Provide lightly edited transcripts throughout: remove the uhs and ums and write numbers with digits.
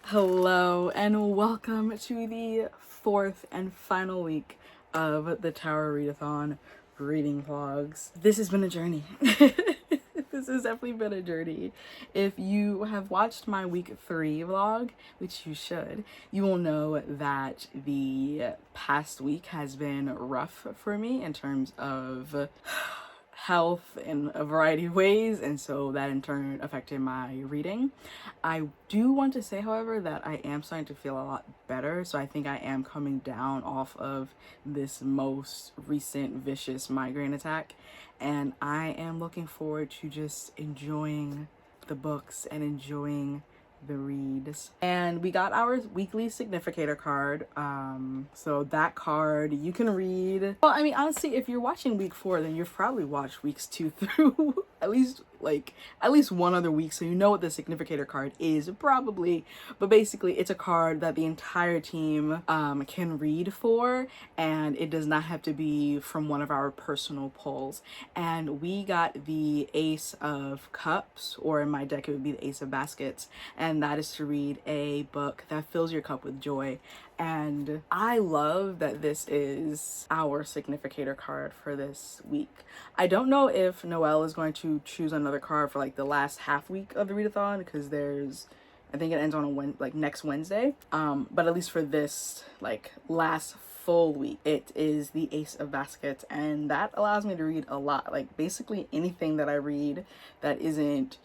Hello and welcome to the fourth and final week of the Tower Readathon reading vlogs. This has been a journey. This has definitely been a journey. If you have watched my week 3 vlog, which you should, you will know that the past week has been rough for me in terms of health in a variety of ways, and so that in turn affected my reading. I do want to say, however, that I am starting to feel a lot better, so I think I am coming down off of this most recent vicious migraine attack, and I am looking forward to just enjoying the books and enjoying the reads. And we got our weekly significator card, so that card you can read. Well, I mean, honestly, if you're watching week 4, then you've probably watched weeks 2 through at least one other week, so you know what the significator card is probably. But basically it's a card that the entire team can read for, and it does not have to be from one of our personal pulls. And we got the Ace of Cups, or in my deck it would be the Ace of Baskets, and that is to read a book that fills your cup with joy. And I love that this is our significator card for this week. I don't know if Noelle is going to choose another card for like the last half week of the readathon, because I think it ends on next Wednesday. But at least for this last full week, it is the Ace of Baskets, and that allows me to read a lot. Like basically anything that I read that isn't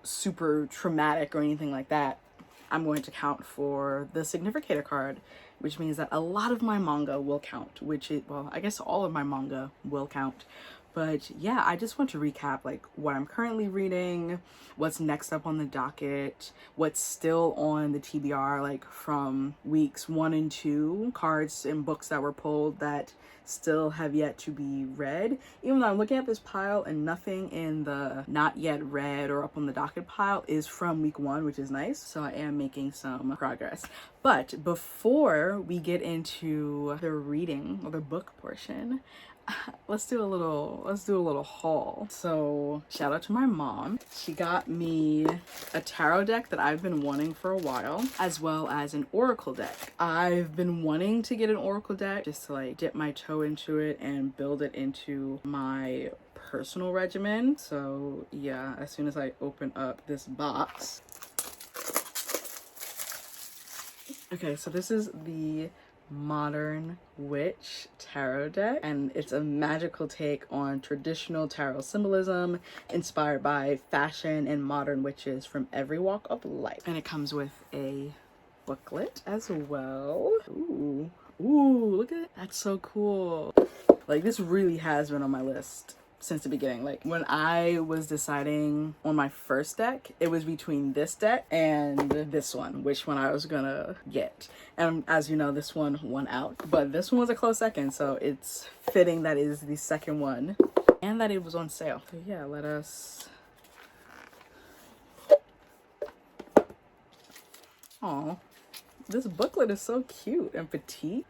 super traumatic or anything like that, I'm going to count for the significator card, which means that a lot of my manga will count, well, I guess all of my manga will count. But yeah, I just want to recap what I'm currently reading, what's next up on the docket, what's still on the TBR from weeks 1 and 2, cards and books that were pulled that still have yet to be read. Even though I'm looking at this pile and nothing in the not yet read or up on the docket pile is from week 1, which is nice. So I am making some progress. But before we get into the reading or the book portion, let's do a little haul. So shout out to my mom. She got me a tarot deck that I've been wanting for a while, as well as an oracle deck. I've been wanting to get an oracle deck just to dip my toe into it and build it into my personal regimen. So yeah, as soon as I open up this box. Okay, so this is the Modern Witch tarot deck, and it's a magical take on traditional tarot symbolism inspired by fashion and modern witches from every walk of life. And it comes with a booklet as well. Ooh, look at it. That's so cool. This really has been on my list since the beginning. When I was deciding on my first deck, it was between this deck and this one, which one I was gonna get. And as you know, this one won out, but this one was a close second, so it's fitting that is the second one and that it was on sale. So yeah, let us... Oh, this booklet is so cute and petite.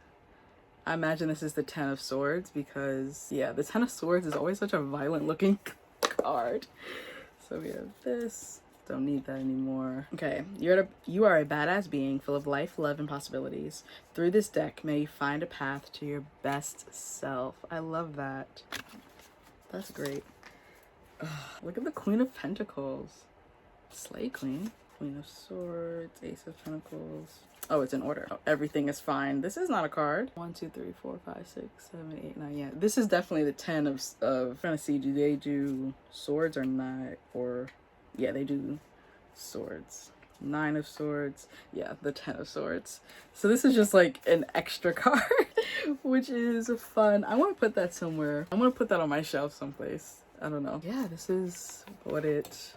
I imagine this is the 10 of Swords, because yeah, the 10 of Swords is always such a violent looking card. So we have this. Don't need that anymore. Okay, you are a badass being full of life, love, and possibilities. Through this deck, may you find a path to your best self. I love that. That's great. Ugh, look at the Queen of Pentacles. Slay Queen. Queen of Swords, Ace of Pentacles. Oh, it's in order. Oh, everything is fine. This is not a card. 1, 2, 3, 4, 5, 6, 7, 8, 9. Yeah, this is definitely the 10 of I'm trying to see, do they do swords or not? Or yeah, they do swords. 9 of Swords. Yeah, the 10 of Swords. So this is just an extra card, which is fun. I want to put that somewhere. I'm gonna put that on my shelf someplace. I don't know. Yeah, this is what it...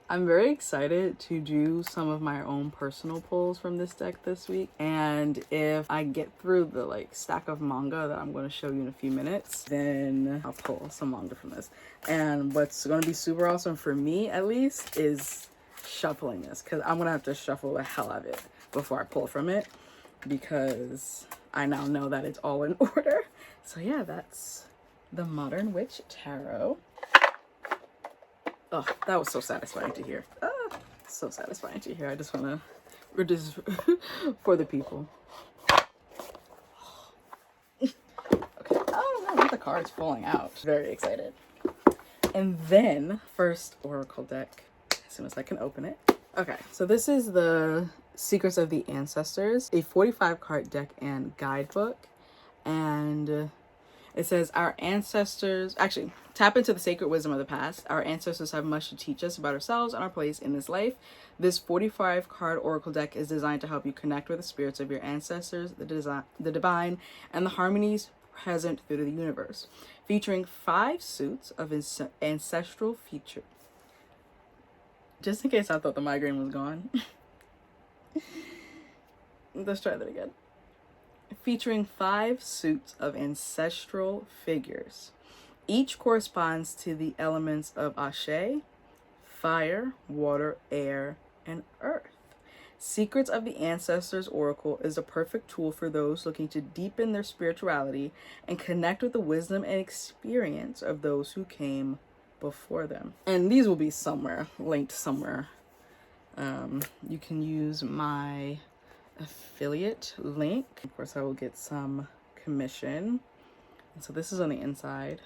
I'm very excited to do some of my own personal pulls from this deck this week. And if I get through the stack of manga that I'm going to show you in a few minutes, then I'll pull some manga from this. And what's going to be super awesome for me, at least, is shuffling this, because I'm going to have to shuffle the hell out of it before I pull from it, because I now know that it's all in order. So yeah, that's the Modern Witch Tarot. Oh, that was so satisfying to hear. So satisfying to hear. I just want to, we're just for the people. Okay. Oh no, not the cards falling out. Very excited. And then, first Oracle deck, as soon as I can open it. Okay, so this is the Secrets of the Ancestors, a 45 card deck and guidebook. And it says, our ancestors, actually, tap into the sacred wisdom of the past. Our ancestors have much to teach us about ourselves and our place in this life. This 45 card oracle deck is designed to help you connect with the spirits of your ancestors, the divine, and the harmonies present through the universe. Featuring 5 suits of ancestral feature. Just in case I thought the migraine was gone. Let's try that again. Featuring 5 suits of ancestral figures. Each corresponds to the elements of Ashe, fire, water, air, and earth. Secrets of the Ancestors Oracle is a perfect tool for those looking to deepen their spirituality and connect with the wisdom and experience of those who came before them. And these will be somewhere, linked somewhere. You can use my affiliate link. Of course, I will get some commission. And so this is on the inside.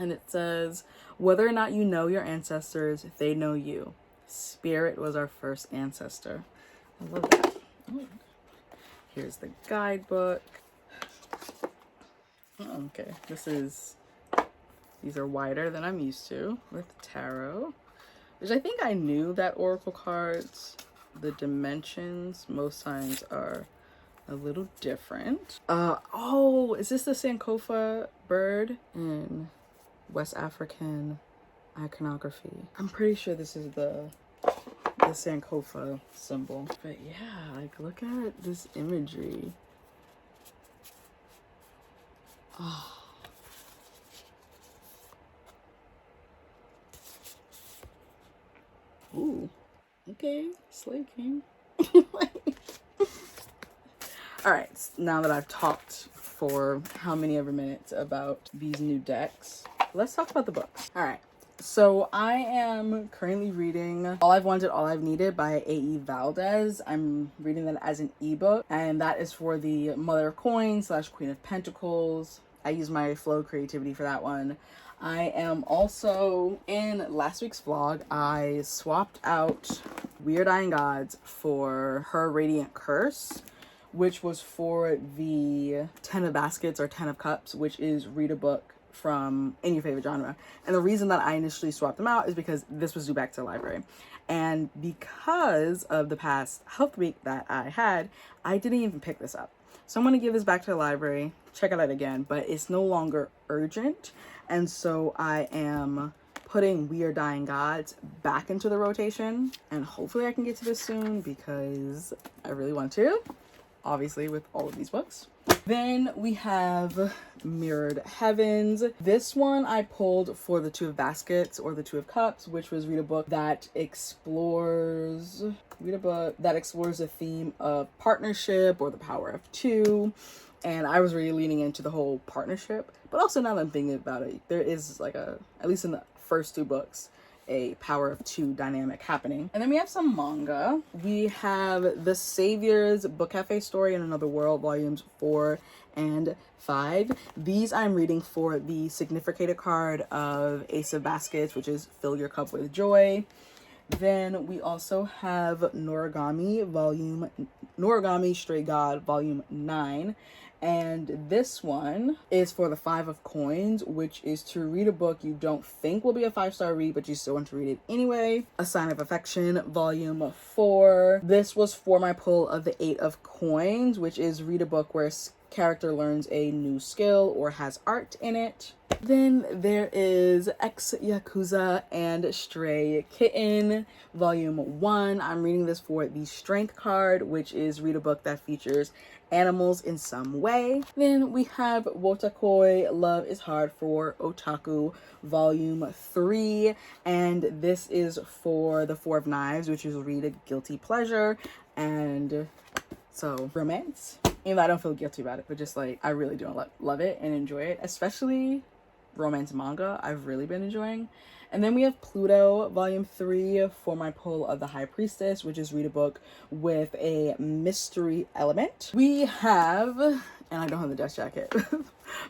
And it says, whether or not you know your ancestors, they know you. Spirit was our first ancestor. I love that. Oh, here's the guidebook. Okay, these are wider than I'm used to with tarot, which I think I knew that oracle cards, the dimensions most times are a little different. Oh, is this the Sankofa bird in West African iconography? I'm pretty sure this is the Sankofa symbol. But yeah, like look at this imagery. Oh. Ooh, okay, Slay King. All right, now that I've talked for how many ever minutes about these new decks, let's talk about the books. All right, so I am currently reading All I've Wanted, All I've Needed by A.E. Valdez. I'm reading that as an ebook, and that is for the Mother of Coins / Queen of Pentacles. I use my flow creativity for that one. I am also, in last week's vlog, I swapped out Weird Eye and Gods for Her Radiant Curse, which was for the 10 of Baskets or 10 of Cups, which is read a book from in your favorite genre. And the reason that I initially swapped them out is because this was due back to the library. And because of the past health week that I had, I didn't even pick this up. So I'm going to give this back to the library, check it out again, but it's no longer urgent. And so I am putting We Are Dying Gods back into the rotation. And hopefully I can get to this soon because I really want to, obviously, with all of these books. Then we have Mirrored Heavens. This one I pulled for the 2 of Baskets or the 2 of Cups, which was read a book that explores the theme of partnership or the power of 2. And I was really leaning into the whole partnership, but also now that I'm thinking about it, there is like at least in the first 2 books, a power of 2 dynamic happening. And then we have some manga. We have The Savior's Book Cafe Story in Another World, volumes 4 and 5. These I'm reading for the significator card of Ace of Baskets, which is Fill Your Cup with Joy. Then we also have Noragami Stray God, volume 9. And this one is for the 5 of Coins, which is to read a book you don't think will be a 5-star read, but you still want to read it anyway. A Sign of Affection, volume 4. This was for my pull of the 8 of Coins, which is read a book where a character learns a new skill or has art in it. Then there is Ex-Yakuza and Stray Kitten, volume 1. I'm reading this for the Strength card, which is read a book that features animals in some way. Then we have Wotakoi, Love is Hard for Otaku, volume 3. And this is for the 4 of Knives, which is read a guilty pleasure. And so romance. Even though I don't feel guilty about it, but just like I really do love it and enjoy it, especially romance manga I've really been enjoying. And then we have Pluto Volume 3 for my pull of the High Priestess, which is read a book with a mystery element. We have, and I don't have the dust jacket,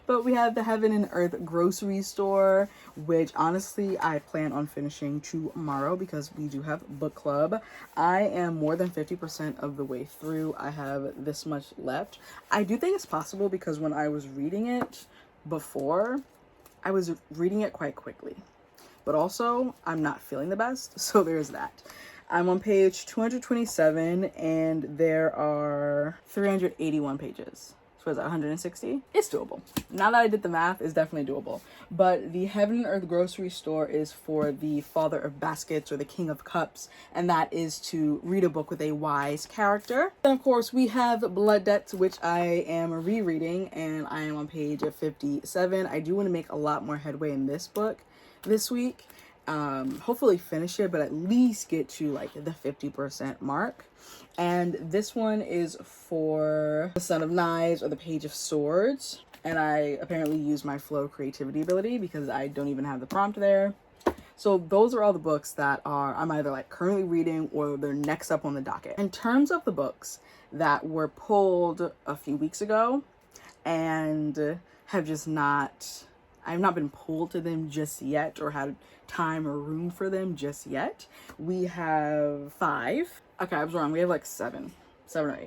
but we have the Heaven and Earth grocery store, which honestly I plan on finishing tomorrow because we do have book club. I am more than 50% of the way through. I have this much left. I do think it's possible because when I was reading it before, I was reading it quite quickly. But also, I'm not feeling the best, so there's that. I'm on page 227, and there are 381 pages. So is that 160? It's doable. Now that I did the math, it's definitely doable. But the Heaven and Earth grocery store is for the Father of Baskets or the King of Cups, and that is to read a book with a wise character. And of course, we have Blood Debts, which I am rereading, and I am on page 57. I do want to make a lot more headway in this book this week. Hopefully finish it, but at least get to like the 50% mark. And this one is for the Son of Knives or the Page of Swords, and I apparently use my flow creativity ability because I don't even have the prompt there. So those are all the books that I'm either like currently reading or they're next up on the docket. In terms of the books that were pulled a few weeks ago and have just I've not been pulled to them just yet or had time or room for them just yet. We have 5. Okay, I was wrong. We have like 7 or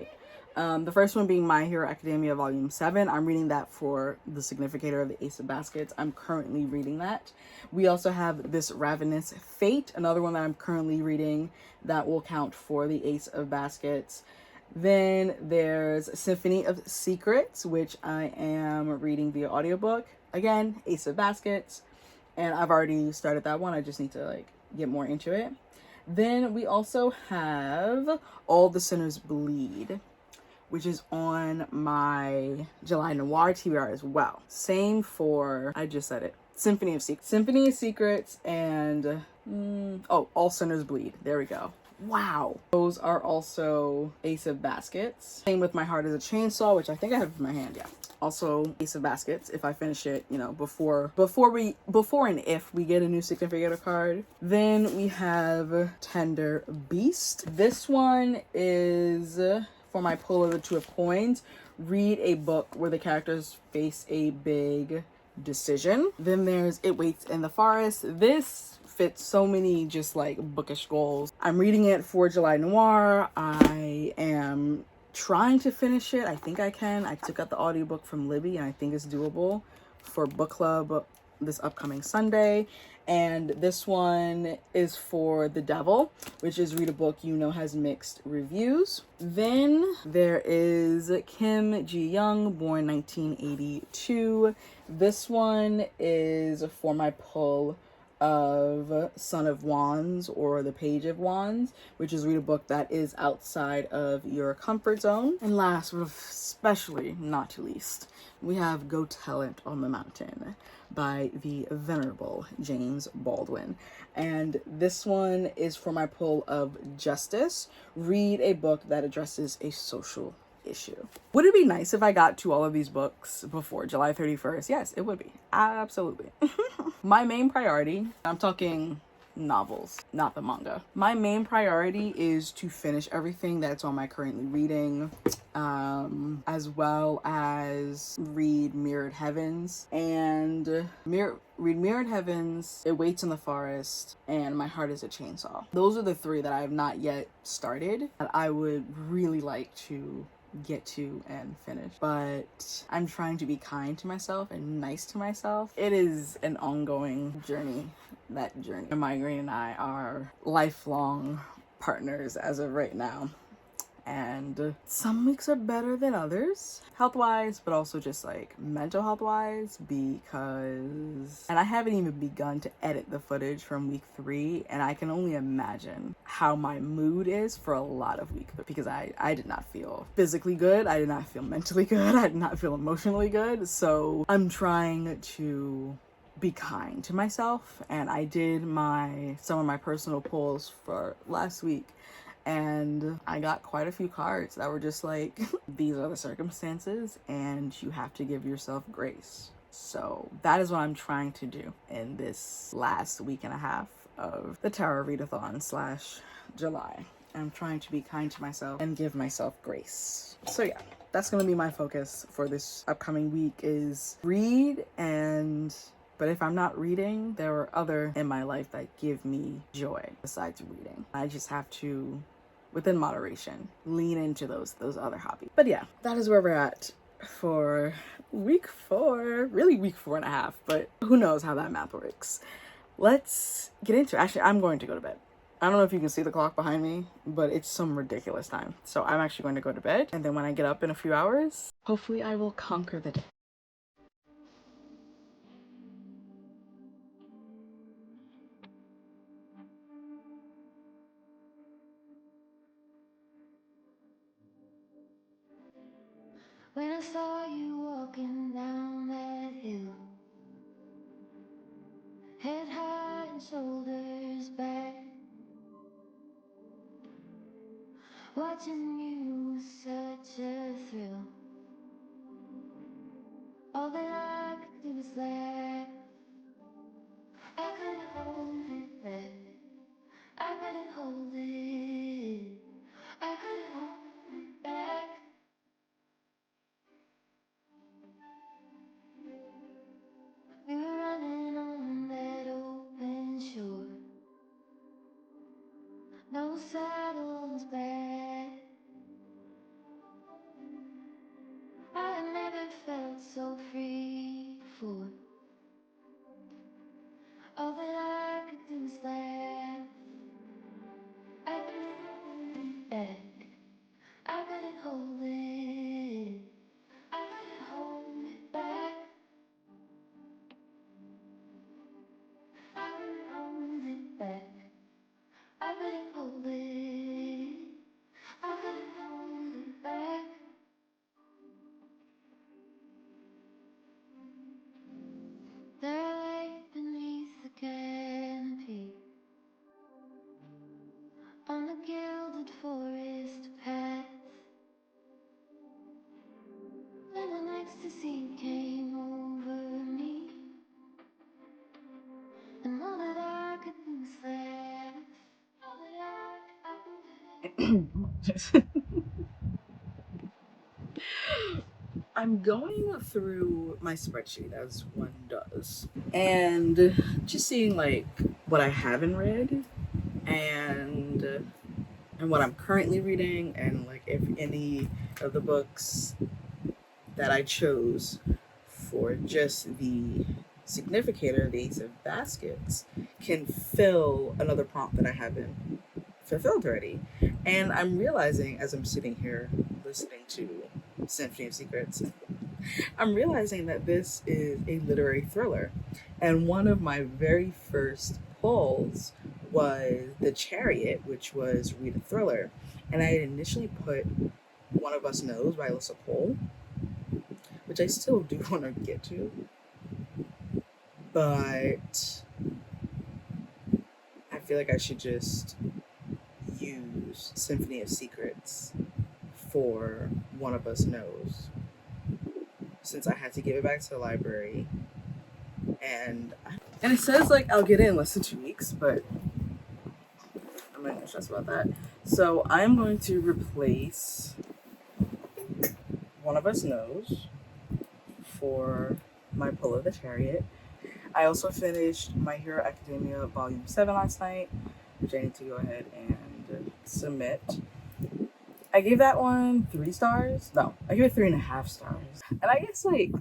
8. The first one being My Hero Academia Volume 7. I'm reading that for the Significator of the Ace of Baskets. I'm currently reading that. We also have This Ravenous Fate, another one that I'm currently reading that will count for the Ace of Baskets. Then there's Symphony of Secrets, which I am reading via audiobook. Again, Ace of Baskets. And I've already started that one. I just need to like get more into it. Then we also have All the Sinners Bleed, which is on my July Noir TBR as well. Same for, I just said it, Symphony of Secrets. Symphony of Secrets and, All Sinners Bleed. There we go. Wow. Those are also Ace of Baskets. Same with My Heart is a Chainsaw, which I think I have in my hand, yeah. Also Ace of Baskets if I finish it, before and if we get a new Significator card. Then we have Tender Beast. This one is for my pull of the Two of Coins. Read a book where the characters face a big decision. Then there's It Waits in the Forest. This fits so many just like bookish goals. I'm reading it for July Noir. I am trying to finish it. I think I can. I took out the audiobook from Libby and I think it's doable for book club this upcoming Sunday. And this one is for The Devil, which is read a book has mixed reviews. Then there is Kim Ji-young, born 1982. This one is for my pull of Son of Wands or the Page of Wands, which is read a book that is outside of your comfort zone. And last, but especially not to least, we have Go Tell It on the Mountain by the venerable James Baldwin. And this one is for my pull of Justice. Read a book that addresses a social issue. Would it be nice if I got to all of these books before July 31st? Yes, it would be. Absolutely. My main priority, I'm talking novels, not the manga. My main priority is to finish everything that's on my currently reading, as well as read Mirrored Heavens and read Mirrored Heavens, It Waits in the Forest, and My Heart is a Chainsaw. Those are the 3 that I have not yet started that I would really like to get to and finish, but I'm trying to be kind to myself and nice to myself. It is an ongoing journey. That journey. Migraine and I are lifelong partners as of right now, and some weeks are better than others health-wise, but also just like mental health-wise, because I haven't even begun to edit the footage from week 3, and I can only imagine how my mood is for a lot of week 3, because I did not feel physically good, I did not feel mentally good, I did not feel emotionally good. So I'm trying to be kind to myself, and I did some of my personal pulls for last week, and I got quite a few cards that were just like, these are the circumstances and you have to give yourself grace. So that is what I'm trying to do in this last week and a half of the Tower Readathon / July. I'm trying to be kind to myself and give myself grace. So yeah, that's going to be my focus for this upcoming week, is read. But if I'm not reading, there are other in my life that give me joy besides reading. I just have to, within moderation, lean into those other hobbies. But yeah, that is where we're at for week 4, really week 4.5, but who knows how that math works. Let's get into it. Actually, I'm going to go to bed. I don't know if you can see the clock behind me, but it's some ridiculous time. So I'm actually going to go to bed, and then when I get up in a few hours, hopefully I will conquer the day. When I saw you walking down that hill, head high and shoulders back, watching you was such a thrill. All that I could do was laugh. I couldn't hold it back. I couldn't hold it. I couldn't hold it back. We were running on that open shore. No saddle on his back. I had never felt so free before. All that I could do was laugh. I couldn't hold it back. I couldn't hold it. I couldn't hold it back. I couldn't hold it back. I couldn't hold it. I couldn't hold it back. There lay beneath the canopy, on the gilded forest path, when an ecstasy came over me, and all that I could do was laugh. All that I could I'm going through my spreadsheet as one does, and just seeing like what I haven't read and what I'm currently reading, and like if any of the books that I chose for just the significator, the Ace of Baskets, can fill another prompt that I haven't fulfilled already. And I'm realizing as I'm sitting here listening to Symphony of Secrets, I'm realizing that this is a literary thriller. And one of my very first pulls was The Chariot, which was read a thriller. And I had initially put One of Us Knows by Alyssa Cole, which I still do want to get to. But I feel like I should just use Symphony of Secrets for One of Us Knows, since I had to give it back to the library. And it says like I'll get it in less than 2 weeks, but I'm not gonna stress about that. So I'm going to replace One of Us Knows for my pull of The Chariot. I also finished My Hero Academia Volume 7 last night, which I need to go ahead and submit. I gave that one 3 stars. No, I gave it 3.5 stars. And I guess like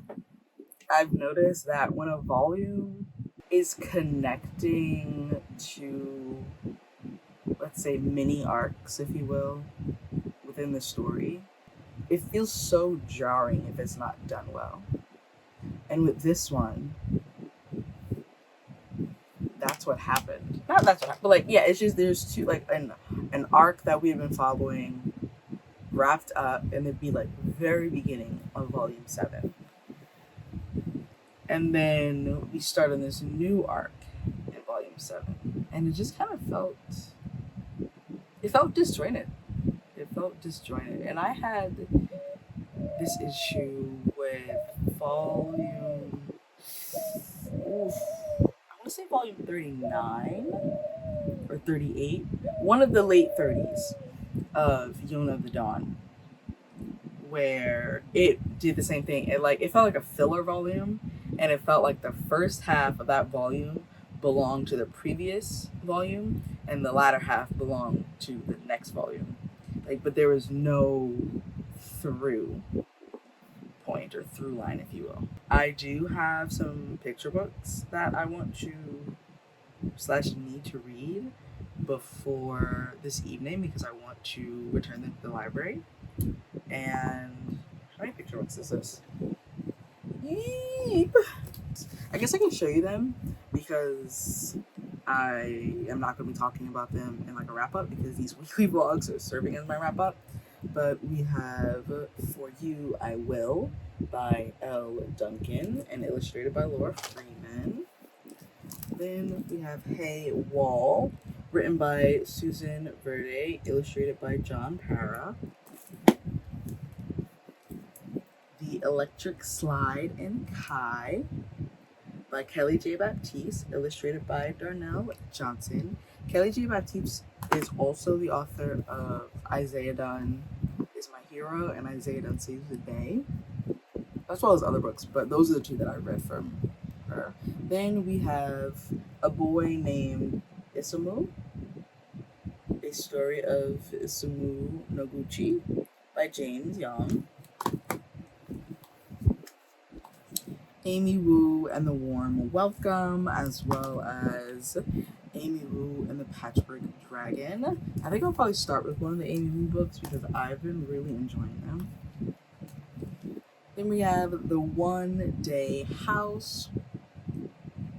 I've noticed that when a volume is connecting to, let's say, mini arcs, if you will, within the story, it feels so jarring if it's not done well. And with this one, that's what happened. Not that's what happened, but like, yeah, it's just there's two, like an arc that we've been following wrapped up, and it'd be like very beginning of volume 7. And then we start on this new arc in volume 7. And it just kind of felt disjointed. It felt disjointed. And I had this issue with volume volume 39 or 38, one of the late 30s of Yona of the Dawn, where it did the same thing. It felt like a filler volume, and it felt like the first half of that volume belonged to the previous volume, and the latter half belonged to the next volume. But there was no through point or through line, if you will. I do have some picture books that I want to / need to read before this evening because I want to return them to the library. And how many picture books is this? Yeep. I guess I can show you them because I am not going to be talking about them in a wrap up because these weekly vlogs are serving as my wrap up. But we have For You I Will by L. Duncan and illustrated by Laura Freeman. Then we have Hey Wall, written by Susan Verde, illustrated by John Para. The Electric Slide in Kai by Kelly J. Baptiste, illustrated by Darnell Johnson. Kelly J. Baptiste is also the author of Isaiah Dunn Is My Hero and Isaiah Dunn Saves the Day, as well as other books, but those are the two that I read from her. Then we have A Boy Named Isamu, a story of Isamu Noguchi by James Young. Amy Wu and the Warm Welcome, as well as Amy Wu and the Patchwork Dragon. I think I'll probably start with one of the Amy Wu books because I've been really enjoying them. Then we have The One Day House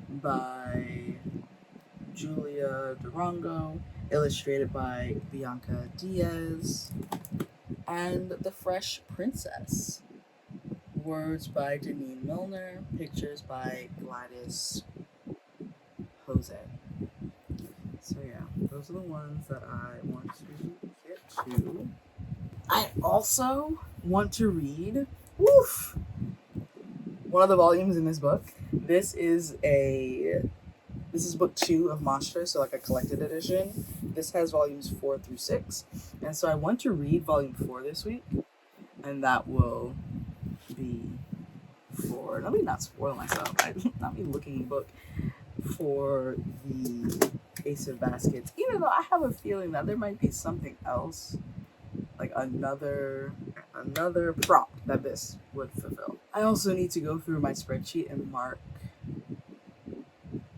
by Julia Durango, illustrated by Bianca Diaz. And The Fresh Princess, words by Deneen Milner, pictures by Gladys Jose. So yeah, those are the ones that I want to get to. I also want to read one of the volumes in this book. This is book 2 of Monstrous, so a collected edition. This has volumes 4 through 6. And so I want to read volume 4 this week. And that will be for, let me not spoil myself, not me looking the book, for the Ace of Baskets, even though I have a feeling that there might be something else, another prompt that this would fulfill. I also need to go through my spreadsheet and mark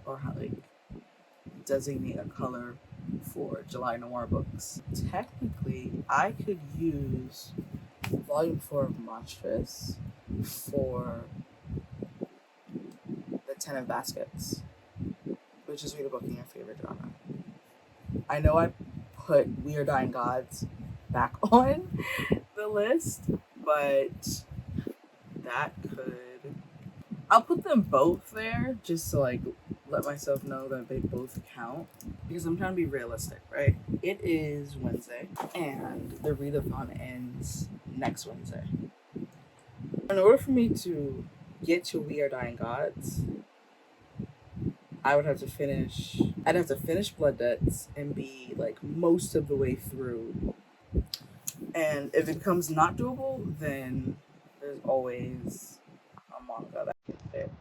or designate a color for July Noir books. Technically, I could use volume 4 of Monstrous for the 10 of Baskets, which is read a book in your favorite genre. I know I put We Are Dying Gods back on the list, but that could, I'll put them both there just to let myself know that they both count, because I'm trying to be realistic, right? It is Wednesday and the readathon ends next Wednesday. In order for me to get to We Are Dying Gods, I'd have to finish Blood Debts and be most of the way through. And if it becomes not doable, then there's always a manga that can fit.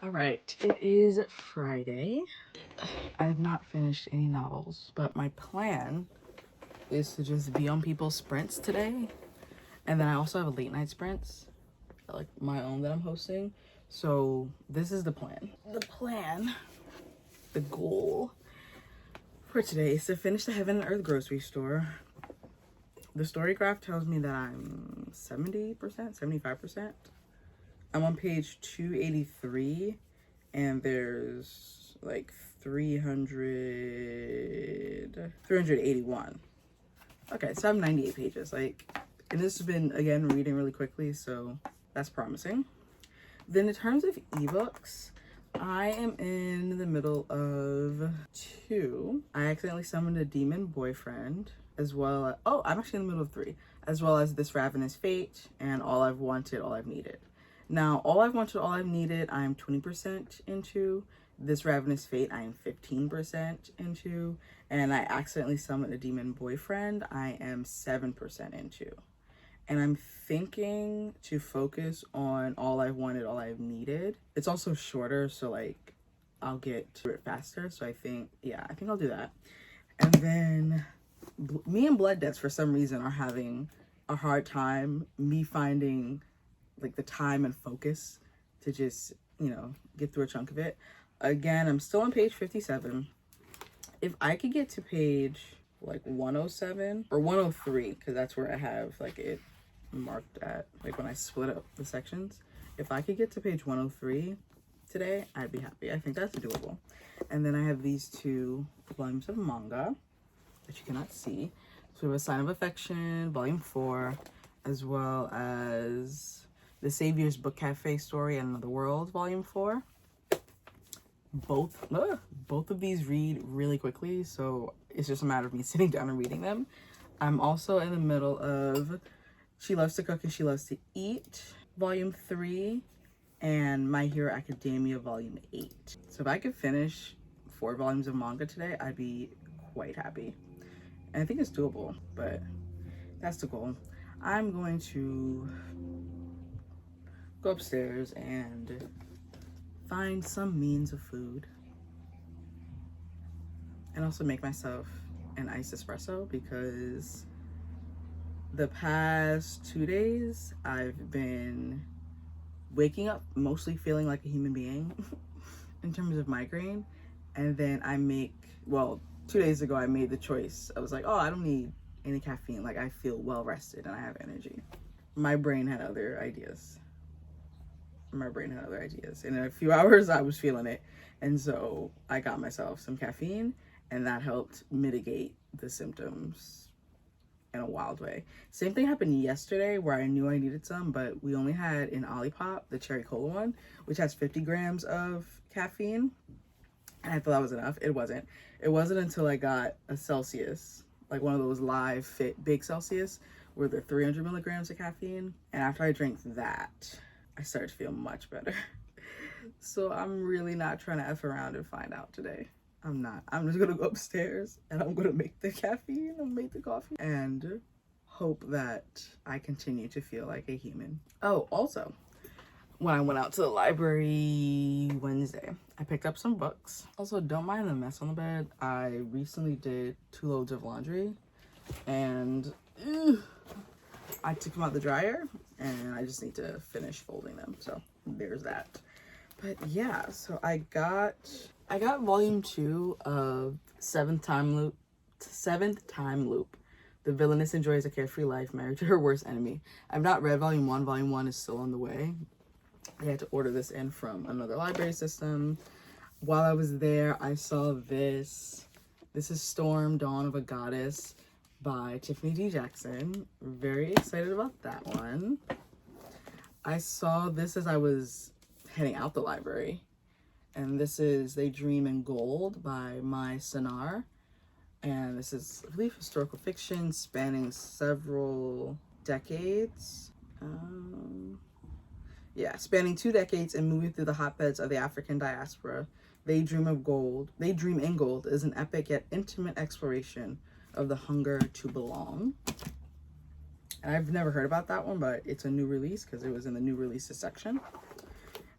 All right, it is Friday. I have not finished any novels, but my plan is to just be on people's sprints today. And then I also have a late night sprints, like my own that I'm hosting. So this is the plan. The goal for today is to finish the Heaven and Earth grocery store. The story graph tells me that I'm 70%, 75%. I'm on page 283 and there's like 381. Okay, so I'm 98 pages. Like, and this has been, again, reading really quickly, so that's promising. Then in terms of ebooks, I am in the middle of 2. I accidentally summoned a demon boyfriend, as well as, oh, I'm actually in the middle of 3, as well as This Ravenous Fate and All I've Wanted, All I've Needed. Now, All I've Wanted, All I've Needed, I'm 20% into. This Ravenous Fate, I am 15% into. And I accidentally summoned a demon boyfriend, I am 7% into. And I'm thinking to focus on All I've Wanted, All I've Needed. It's also shorter, so like I'll get to it faster. So I think I'll do that. And then me and Blood Debts for some reason are having a hard time me finding like the time and focus to just, get through a chunk of it. Again, I'm still on page 57. If I could get to page like 107 or 103, because that's where I have like it marked at, like when I split up the sections. If I could get to page 103 today, I'd be happy. I think that's doable. And then I have these 2 volumes of manga that you cannot see. So we have A Sign of Affection, volume 4, as well as The Savior's Book Cafe Story and Another World, volume 4. Both of these read really quickly, so it's just a matter of me sitting down and reading them. I'm also in the middle of She Loves to Cook and She Loves to Eat, volume 3, and My Hero Academia, volume 8. So if I could finish 4 volumes of manga today, I'd be quite happy. And I think it's doable, but that's the goal. I'm going to go upstairs and find some means of food, and also make myself an iced espresso, because the past 2 days I've been waking up mostly feeling like a human being in terms of migraine. And then 2 days ago I made the choice. I was like, oh, I don't need any caffeine, like I feel well rested and I have energy. My brain had other ideas. And in a few hours I was feeling it, and so I got myself some caffeine, and that helped mitigate the symptoms in a wild way. Same thing happened yesterday where I knew I needed some, but we only had in Olipop the cherry cola one, which has 50 grams of caffeine, and I thought that was enough. It wasn't until I got a Celsius, like one of those live fit big Celsius where they're 300 milligrams of caffeine, and after I drank that I started to feel much better. So I'm really not trying to F around and find out today. I'm not. I'm just gonna go upstairs and I'm gonna make the caffeine and make the coffee and hope that I continue to feel like a human. Oh, also, when I went out to the library Wednesday, I picked up some books. Also, don't mind the mess on the bed. I recently did 2 loads of laundry, and I took them out the dryer, and I just need to finish folding them. So there's that. But yeah, so I got volume 2 of Seventh Time Loop. The villainess enjoys a carefree life married to her worst enemy. I've not read volume 1. Volume 1 is still on the way. I had to order this in from another library system. While I was there, I saw this. This is Storm, Dawn of a Goddess by Tiffany D. Jackson. Very excited about that one. I saw this as I was heading out the library. And this is They Dream in Gold by Mai Sanar. And this is, I believe, historical fiction spanning several decades. Spanning 2 decades and moving through the hotbeds of the African diaspora. They Dream in Gold is an epic yet intimate exploration of the hunger to belong. And I've never heard about that one, but it's a new release because it was in the new releases section.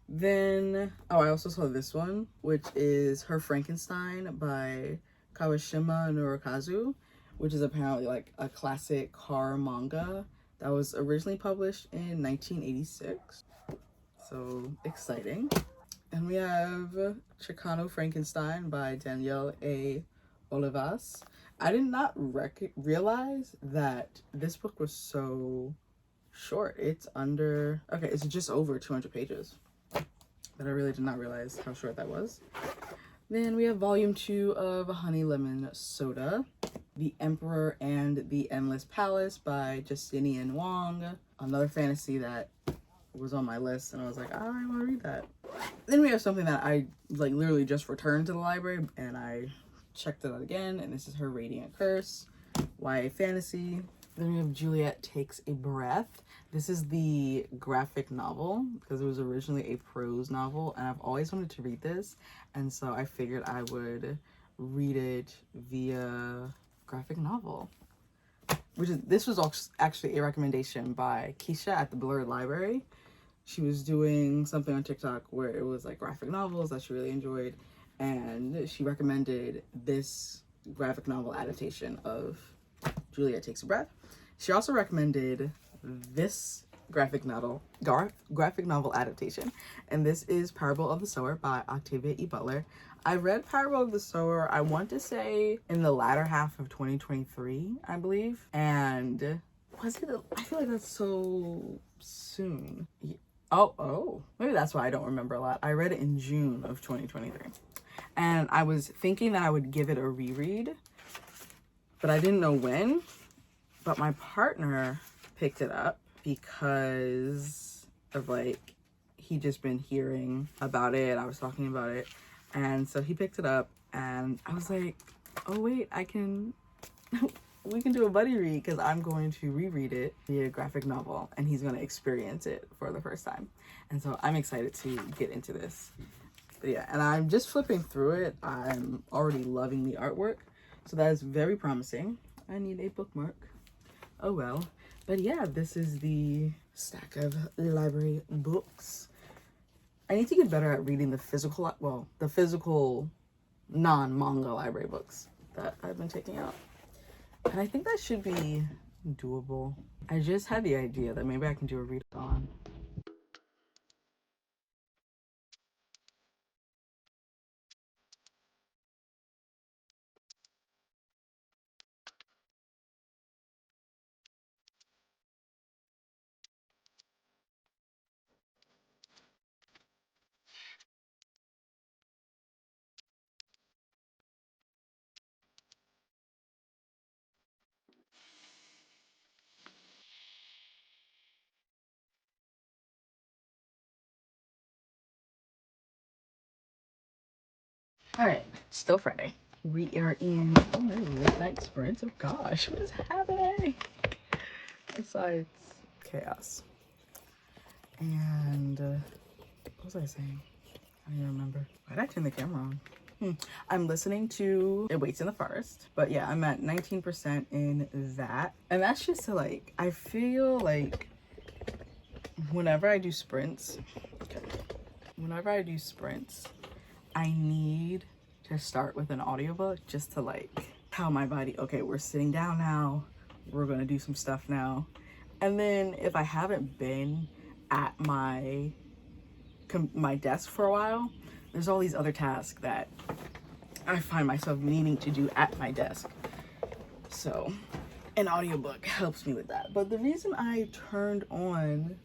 Then, oh, I also saw this one, which is Her Frankenstein by Kawashima Norokazu, which is apparently like a classic horror manga that was originally published in 1986. So exciting. And we have Chicano Frankenstein by Danielle A. Olivas. I did not realize that this book was so short. It's just over 200 pages. But I really did not realize how short that was. Then we have volume 2 of Honey Lemon Soda, The Emperor and the Endless Palace by Justinian Wong. Another fantasy that was on my list, and I was like, I want to read that. Then we have something that I like literally just returned to the library, and I checked it out again, and this is Her Radiant Curse, YA fantasy. Then we have Juliet Takes a Breath. This is the graphic novel because it was originally a prose novel, and I've always wanted to read this, and so I figured I would read it via graphic novel. This was actually a recommendation by Keisha at the Blurred Library. She was doing something on TikTok where it was like graphic novels that she really enjoyed, and she recommended this graphic novel adaptation of Juliet Takes a Breath. She also recommended this graphic novel adaptation, and this is Parable of the Sower by Octavia E. Butler. I read Parable of the Sower, I want to say in the latter half of 2023, I believe, and I feel like that's so soon. Oh, maybe that's why I don't remember a lot. I read it in June of 2023, and I was thinking that I would give it a reread, but I didn't know when. But my partner picked it up because of like, he just been hearing about it. I was talking about it. And so he picked it up, and I was like, oh wait, we can do a buddy read because I'm going to reread it via graphic novel, and he's going to experience it for the first time. And so I'm excited to get into this. But yeah, and I'm just flipping through it. I'm already loving the artwork. So that is very promising. I need a bookmark. Oh well. But yeah, this is the stack of library books. I need to get better at reading the physical non-manga library books that I've been taking out. And I think that should be doable. I just had the idea that maybe I can do a readathon. All right, still Friday. We are in midnight sprints. Oh gosh, what is happening? Besides chaos. And what was I saying? I don't even remember. Why did I turn the camera on? I'm listening to It Waits in the Forest, but yeah, I'm at 19% in that. And that's just to like, I feel like whenever I do sprints, I need to start with an audiobook just to like tell my body, okay, we're sitting down now, we're gonna do some stuff now. And then if I haven't been at my desk for a while, there's all these other tasks that I find myself needing to do at my desk. So an audiobook helps me with that. But the reason I turned on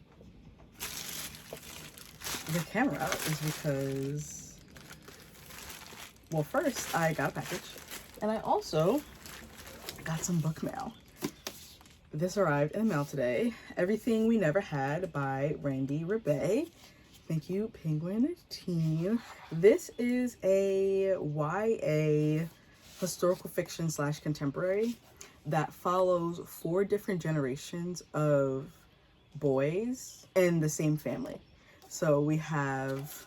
the camera is because, well, first I got a package, and I also got some book mail. This arrived in the mail today. Everything We Never Had by Randy Rebay. Thank you, Penguin Teen. This is a YA historical fiction / contemporary that follows 4 different generations of boys in the same family. So we have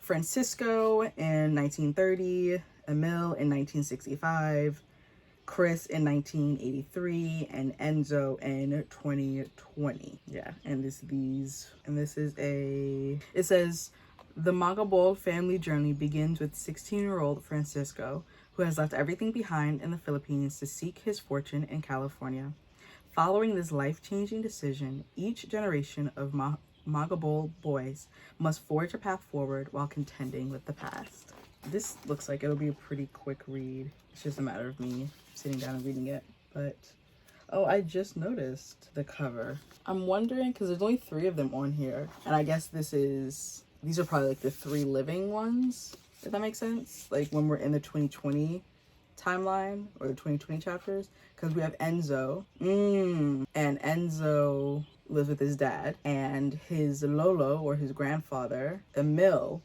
Francisco in 1930, Emil in 1965, Chris in 1983, and Enzo in 2020. Yeah, and this is it says, the Magabold family journey begins with 16-year-old Francisco, who has left everything behind in the Philippines to seek his fortune in California. Following this life-changing decision, each generation of Magabold boys must forge a path forward while contending with the past. This looks like it'll be a pretty quick read. It's just a matter of me sitting down and reading it. But, oh, I just noticed the cover. I'm wondering, because there's only 3 of them on here, and I guess these are probably like the 3 living ones, if that makes sense. Like when we're in the 2020 timeline or the 2020 chapters, because we have Enzo, and Enzo lives with his dad, and his Lolo, or his grandfather, Emil,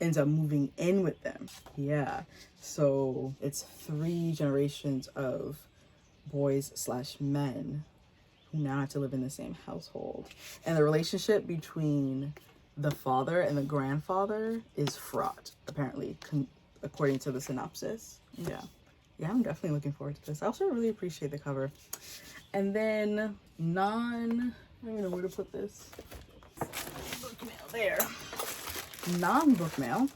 ends up moving in with them. Yeah, so it's 3 generations of boys/men who now have to live in the same household, and the relationship between the father and the grandfather is fraught, apparently, according to the synopsis. Yeah, I'm definitely looking forward to this. I also really appreciate the cover. And then I don't know where to put this. Book mail there. Non-book mail.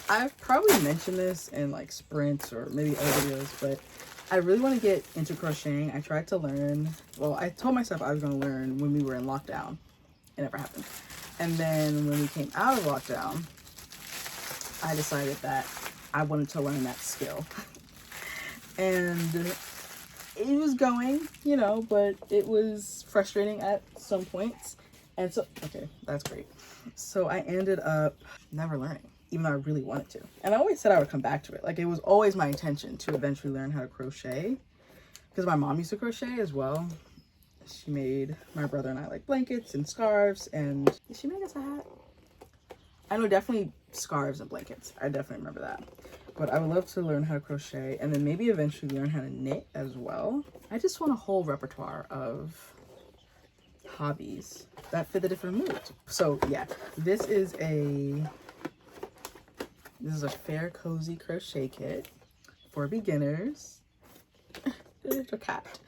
I've probably mentioned this in like sprints or maybe other videos, but I really want to get into crocheting. I tried to learn, well, I told myself I was going to learn when we were in lockdown. It never happened. And then when we came out of lockdown, I decided that I wanted to learn that skill. And it was going, but it was frustrating at some points. And so, okay, that's great. So I ended up never learning, even though I really wanted to. And I always said I would come back to it. Like, it was always my intention to eventually learn how to crochet, because my mom used to crochet as well. She made my brother and I like blankets and scarves, and did she make us a hat? I know, definitely scarves and blankets. I definitely remember that. But I would love to learn how to crochet, and then maybe eventually learn how to knit as well. I just want a whole repertoire of hobbies that fit the different moods. So yeah, this is a fair cozy crochet kit for beginners. There's a cat.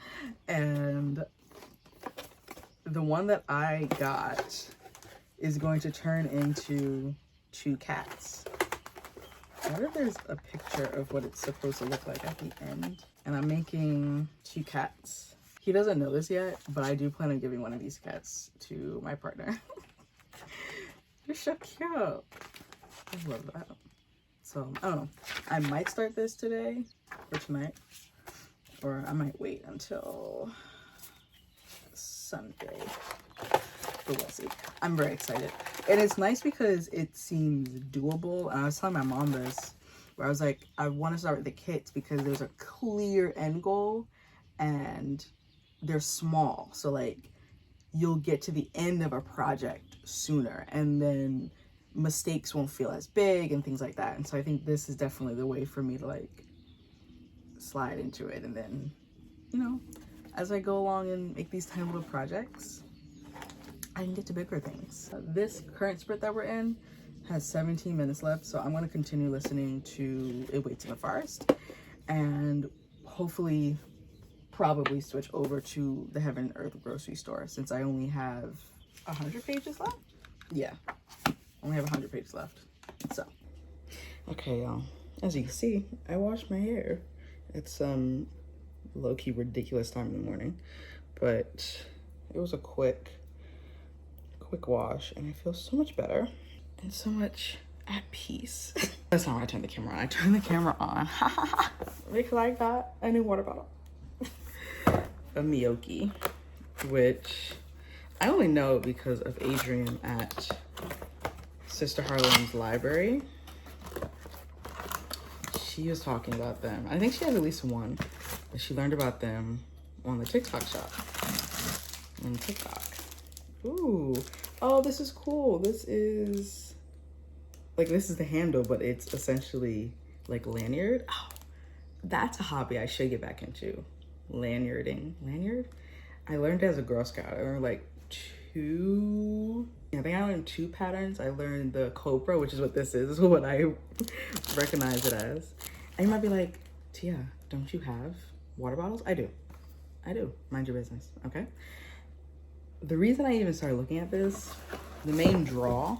And the one that I got is going to turn into 2 cats. I wonder if there's a picture of what it's supposed to look like at the end. And I'm making 2 cats. He doesn't know this yet, but I do plan on giving one of these cats to my partner. They're so cute. I love that. So, I don't know. I might start this today or tonight, or I might wait until Sunday. But we'll see. I'm very excited. And it's nice because it seems doable. And I was telling my mom this, where I was like, I want to start with the kits because there's a clear end goal and they're small. So like, you'll get to the end of a project sooner, and then mistakes won't feel as big and things like that. And so I think this is definitely the way for me to like slide into it. And then, as I go along and make these tiny little projects, I can get to bigger things. This current sprint that we're in has 17 minutes left, so I'm going to continue listening to It Waits in the Forest, and hopefully probably switch over to the Heaven and Earth grocery store, since I only have 100 pages left. Yeah, only have 100 pages left. So, okay, y'all. As you can see, I washed my hair. It's low-key ridiculous time in the morning, but it was a quick wash, and I feel so much better and so much at peace. That's not why I turned the camera on. I turned the camera on because I got a new water bottle. A Miyoki, which I only know because of Adrienne at Sister Harlem's library. She was talking about them. I think she has at least one, but she learned about them on the TikTok shop on TikTok. Ooh, oh, this is cool. This is the handle, but it's essentially like lanyard. Oh, that's a hobby I should get back into. Lanyarding. Lanyard? I learned it as a Girl Scout. I learned like 2, I think I learned 2 patterns. I learned the Cobra, which is what this is what I recognize it as. And you might be like, Tia, don't you have water bottles? I do. Mind your business, okay? The reason I even started looking at this, the main draw,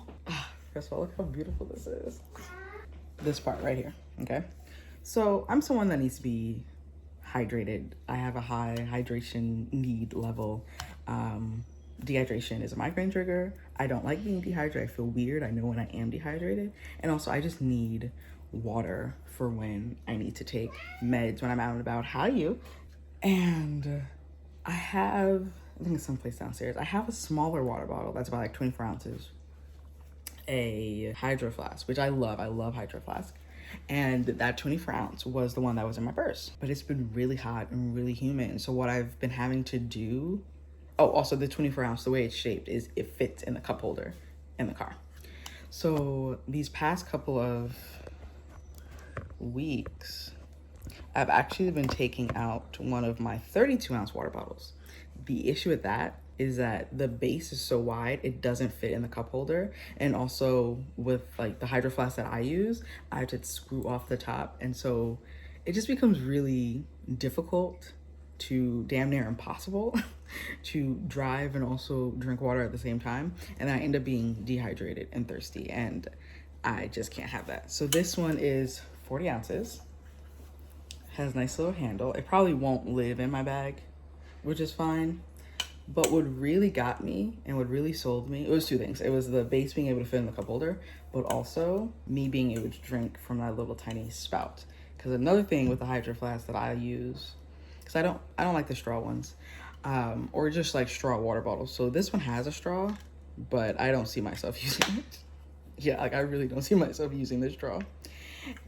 first of all, look how beautiful this is. This part right here, okay? So I'm someone that needs to be hydrated. I have a high hydration need level. Dehydration is a migraine trigger. I don't like being dehydrated. I feel weird. I know when I am dehydrated. And also I just need water for when I need to take meds when I'm out and about. How you? And I think it's someplace downstairs. I have a smaller water bottle that's about like 24 ounces. A hydro flask, which I love. I love hydro flask. And that 24 ounce was the one that was in my purse. But it's been really hot and really humid. So what I've been having to do, oh, also the 24 ounce, the way it's shaped is it fits in the cup holder in the car. So these past couple of weeks, I've actually been taking out one of my 32 ounce water bottles. The issue with that is that the base is so wide, it doesn't fit in the cup holder. And also with like the hydro flask that I use, I have to screw off the top. And so it just becomes really difficult to damn near impossible to drive and also drink water at the same time. And I end up being dehydrated and thirsty, and I just can't have that. So this one is 40 ounces, has a nice little handle. It probably won't live in my bag, which is fine. But what really got me and what really sold me, it was two things. It was the base being able to fit in the cup holder, but also me being able to drink from that little tiny spout. Because another thing with the hydro flask that I use, because I don't like the straw ones, or just like straw water bottles. So this one has a straw, but I don't see myself using it. Yeah, like I really don't see myself using the straw.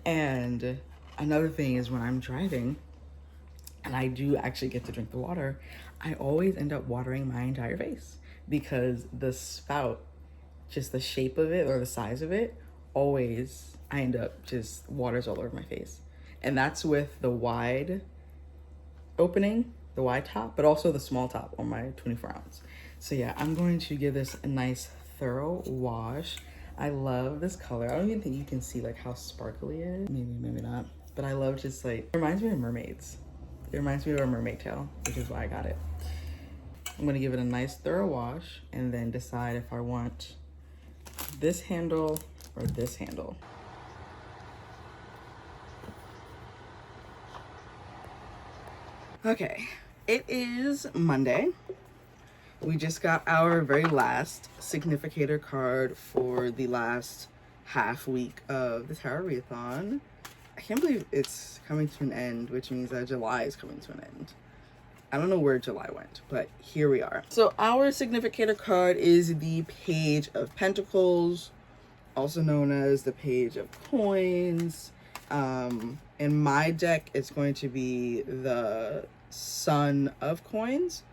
And another thing is when I'm driving and I do actually get to drink the water, I always end up watering my entire face because the spout, just the shape of it or the size of it, always I end up just waters all over my face. And that's with the wide opening, the wide top, but also the small top on my 24 ounce. So yeah, I'm going to give this a nice thorough wash. I love this color. I don't even think you can see like how sparkly it is. Maybe not. But I love just like, it reminds me of mermaids. It reminds me of a mermaid tail, which is why I got it. I'm gonna give it a nice thorough wash and then decide if I want this handle or this handle. Okay, it is Monday. We just got our very last significator card for the last half week of the Tarot Readathon. I can't believe it's coming to an end, which means that July is coming to an end. I don't know where July went, but here we are. So our significator card is the Page of Pentacles, also known as the Page of Coins. In my deck, it's going to be the Son of Coins.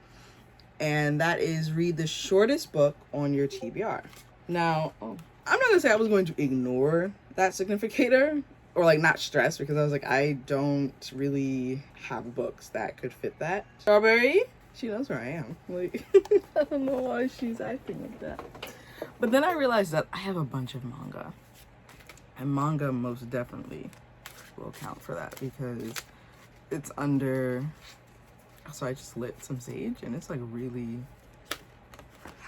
And that is read the shortest book on your TBR. Now, I'm not gonna say I was going to ignore that significator or like not stress, because I was like, I don't really have books that could fit that. Strawberry, she knows where I am. Like, I don't know why she's acting like that. But then I realized that I have a bunch of manga, and manga most definitely will count for that because it's under. So I just lit some sage and it's like really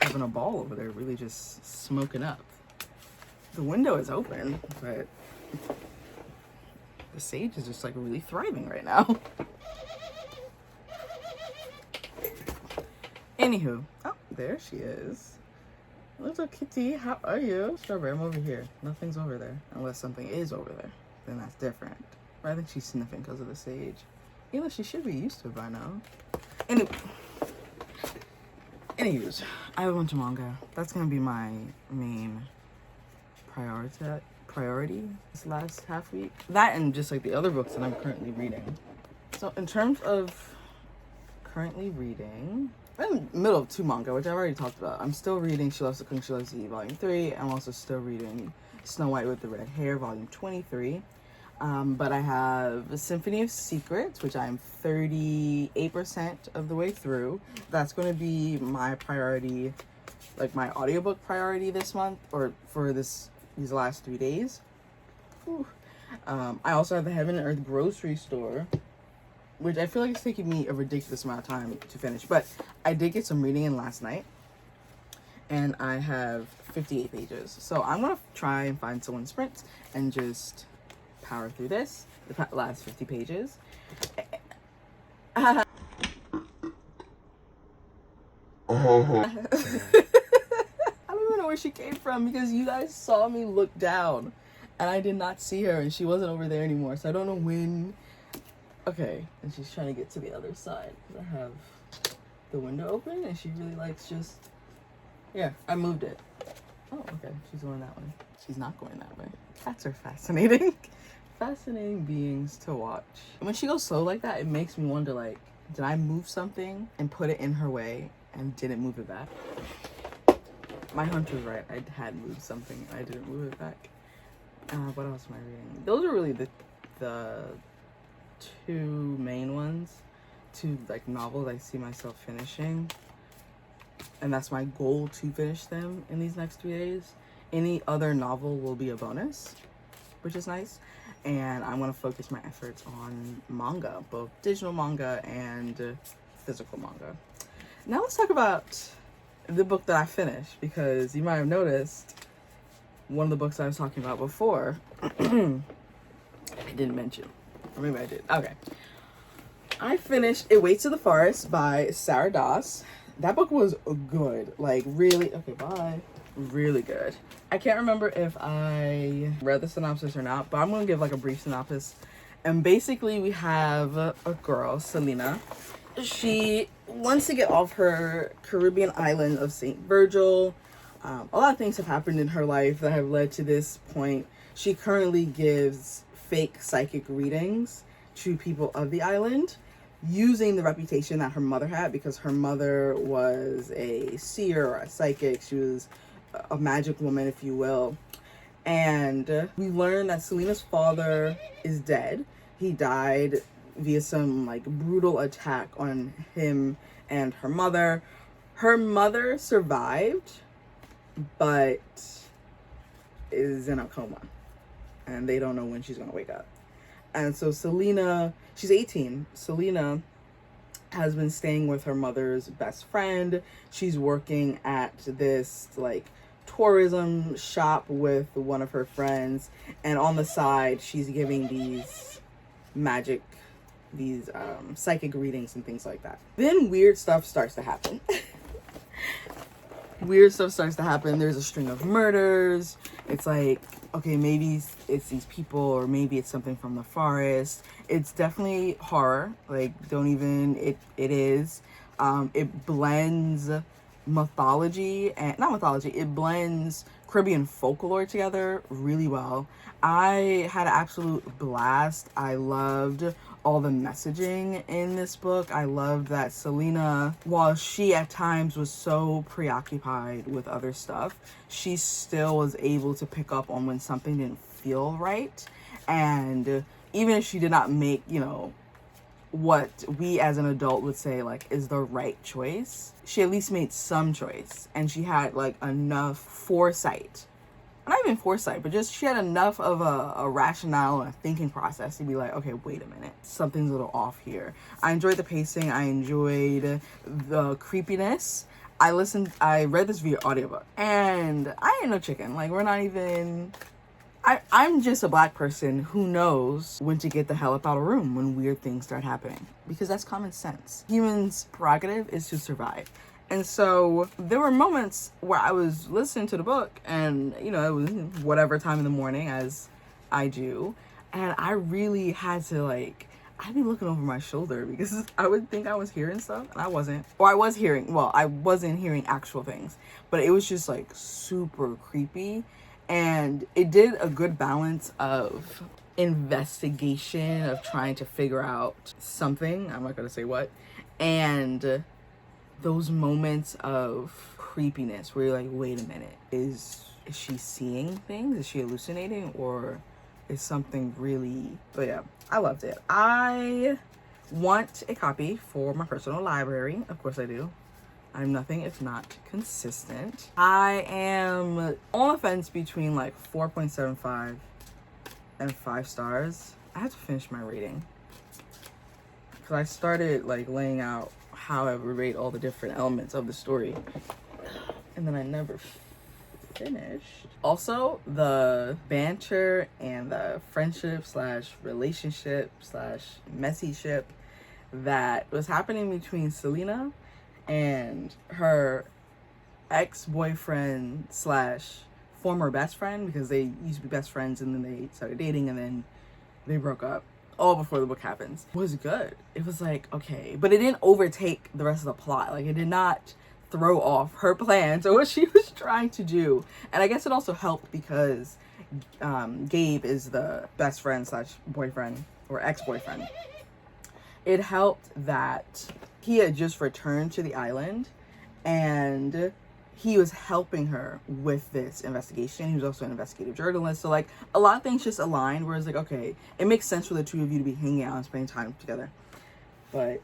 having a ball over there, really just smoking up. The window is open, but the sage is just like really thriving right now. Anywho, oh, there she is. Little kitty, how are you? Strawberry, I'm over here. Nothing's over there, unless something is over there. Then that's different. But I think she's sniffing because of the sage. You know, she should be used to it by now. Anyways, I have a bunch of manga. That's gonna be my main priority this last half week. That and just like the other books that I'm currently reading. So in terms of currently reading, I'm in the middle of two manga, which I've already talked about. I'm still reading She Loves to Cook, She Loves to Eat, Volume 3. I'm also still reading Snow White with the Red Hair, Volume 23. But I have a Symphony of Secrets, which I'm 38% of the way through. That's going to be my priority, like my audiobook priority this month, or for these last 3 days. Whew. I also have the Heaven and Earth grocery store, which I feel like it's taking me a ridiculous amount of time to finish. But I did get some reading in last night, and I have 58 pages. So I'm going to try and find someone sprint and just power through this, the last 50 pages. I don't even know where she came from because you guys saw me look down and I did not see her and she wasn't over there anymore. So I don't know when. Okay, and she's trying to get to the other side. I have the window open and she really likes just, yeah, I moved it. Oh, okay, she's going that way. She's not going that way. Cats are fascinating. Fascinating beings to watch. When she goes slow like that, it makes me wonder, like, did I move something and put it in her way and didn't move it back? My hunch was right. I had moved something and I didn't move it back. What else am I reading? Those are really the two main ones. Two, like, novels I see myself finishing. And that's my goal, to finish them in these next 3 days. Any other novel will be a bonus, which is nice. And I want to focus my efforts on manga, both digital manga and physical manga. Now let's talk about the book that I finished, because you might have noticed one of the books I was talking about before I didn't mention, or maybe I did. Okay, I finished It Waits in the Forest by Sarah Doss. That book was good, like, really, okay, bye. Really good. I can't remember if I read the synopsis or not, but I'm gonna give like a brief synopsis. And basically we have a girl, Selena. She wants to get off her Caribbean island of St. Virgil. A lot of things have happened in her life that have led to this point. She currently gives fake psychic readings to people of the island, using the reputation that her mother had, because her mother was a seer or a psychic. She was a magic woman, if you will. And we learn that Selena's father is dead. He died via some, like, brutal attack on him and her mother. Her mother survived, but is in a coma, and they don't know when she's gonna wake up. And so Selena, she's 18. Selena has been staying with her mother's best friend. She's working at this, like, tourism shop with one of her friends, and on the side she's giving these psychic readings and things like that. Then weird stuff starts to happen. There's a string of murders. It's like, okay, maybe it's these people, or maybe it's something from the forest. It's definitely horror. Like, it is. It blends mythology and it blends Caribbean folklore together really well. I had an absolute blast. I loved all the messaging in this book. I loved that Selena, while she at times was so preoccupied with other stuff, she still was able to pick up on when something didn't feel right. And even if she did not make, what we as an adult would say, like, is the right choice, she at least made some choice. And she had, like, enough foresight, not even foresight, but just she had enough of a rationale and a thinking process to be like, okay, wait a minute, something's a little off here. I enjoyed the pacing. I enjoyed the creepiness. I read this via audiobook, and I ain't no chicken. Like, I'm just a black person who knows when to get the hell up out of a room when weird things start happening, because that's common sense. Humans' prerogative is to survive. And so there were moments where I was listening to the book, and, it was whatever time in the morning, as I do, and I really had to, like, I'd be looking over my shoulder because I would think I was hearing stuff, and I wasn't. Or I wasn't hearing actual things, but it was just, like, super creepy. And it did a good balance of investigation, of trying to figure out something, I'm not going to say what, and those moments of creepiness where you're like, wait a minute, is she seeing things? Is she hallucinating? Or is something really... But yeah, I loved it. I want a copy for my personal library. Of course I do. I'm nothing if not consistent. I am on the fence between, like, 4.75 and 5 stars. I have to finish my rating because I started like laying out how I would rate all the different elements of the story, and then I never finished. Also, the banter and the friendship slash relationship slash messy ship that was happening between Selena and her ex-boyfriend slash former best friend, because they used to be best friends and then they started dating and then they broke up all before the book happens, was good. It was like, okay, but it didn't overtake the rest of the plot. Like, it did not throw off her plans or what she was trying to do. And I guess it also helped because Gabe is the best friend slash boyfriend or ex-boyfriend. It helped that he had just returned to the island and he was helping her with this investigation. He was also an investigative journalist. So like a lot of things just aligned where it's like, okay, it makes sense for the two of you to be hanging out and spending time together. But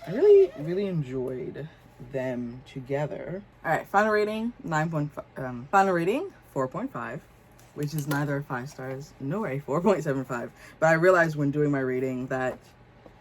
I really, really enjoyed them together. All right, final rating, 9.5. Final rating, 4.5, which is neither 5 stars nor a 4.75. But I realized when doing my rating that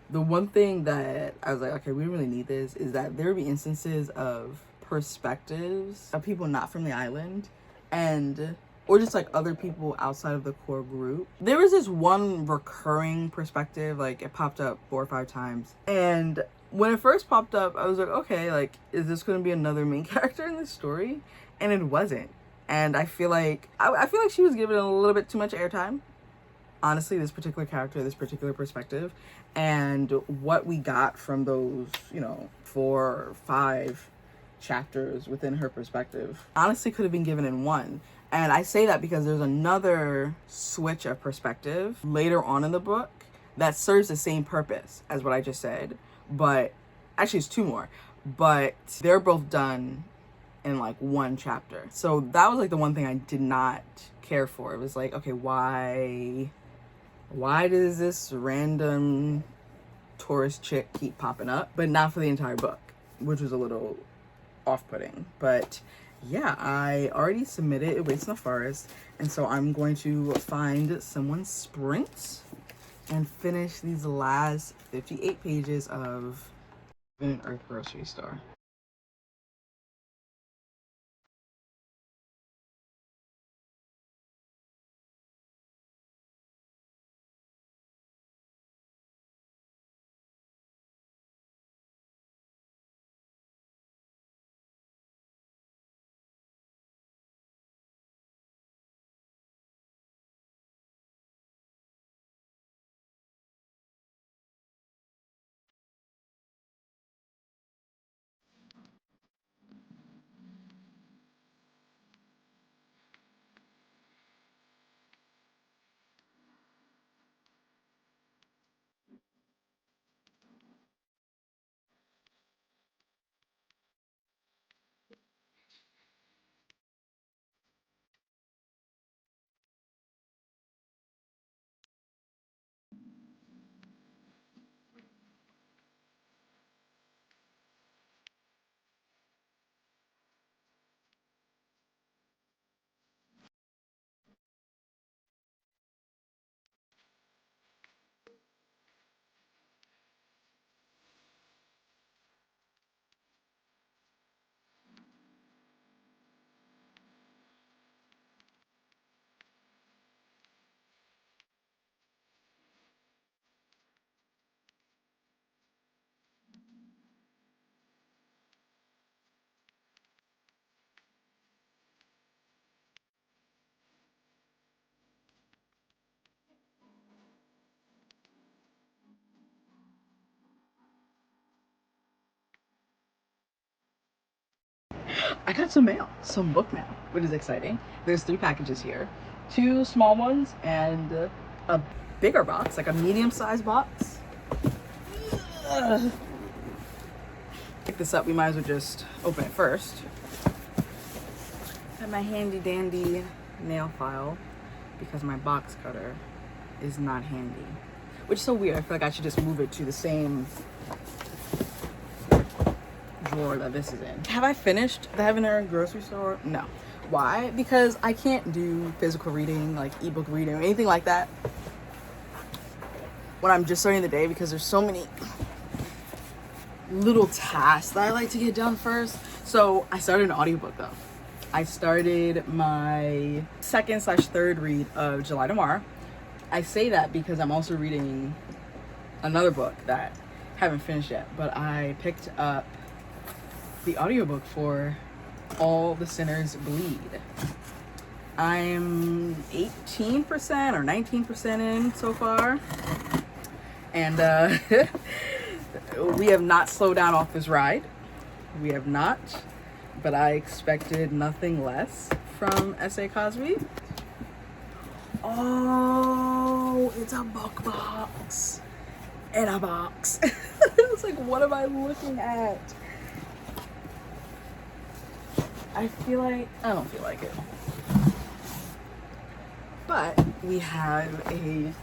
the one thing that I was like, okay, we really need this, is that there would be instances of perspectives of people not from the island and or just like other people outside of the core group. There was this one recurring perspective, like it popped up 4 or 5 times, and when it first popped up I was like, okay, like is this going to be another main character in this story? And it wasn't. And I feel like I feel like she was given a little bit too much airtime, honestly, this particular character, this particular perspective. And what we got from those, 4 or 5 chapters within her perspective honestly could have been given in one. And I say that because there's another switch of perspective later on in the book that serves the same purpose as what I just said, but actually it's 2 more, but they're both done in like 1 chapter. So that was like the one thing I did not care for. It was like, okay, why does this random tourist chick keep popping up, but not for the entire book, which was a little off-putting. But yeah, I already submitted It Waits in the Forest, and so I'm going to find someone's sprint and finish these last 58 pages of an Earth Grocery Store. I got some mail, some book mail, which is exciting. There's 3 packages here, 2 small ones and a bigger box, like a medium-sized box. Ugh. Pick this up, we might as well just open it first. Got my handy dandy nail file because my box cutter is not handy, which is so weird. I feel like I should just move it to the same drawer that this is in. Have I finished the Heaven Earth Grocery Store? No. Why? Because I can't do physical reading, like ebook reading or anything like that when I'm just starting the day, because there's so many little tasks that I like to get done first. So I started an audiobook though. I started my second/third read of July Tomorrow. I say that because I'm also reading another book that I haven't finished yet, but I picked up the audiobook for All the Sinners Bleed. I'm 18% or 19% in so far. And we have not slowed down off this ride. We have not. But I expected nothing less from S.A. Cosby. Oh, it's a book box. In a box. It's like, what am I looking at? I don't feel like it. But we have a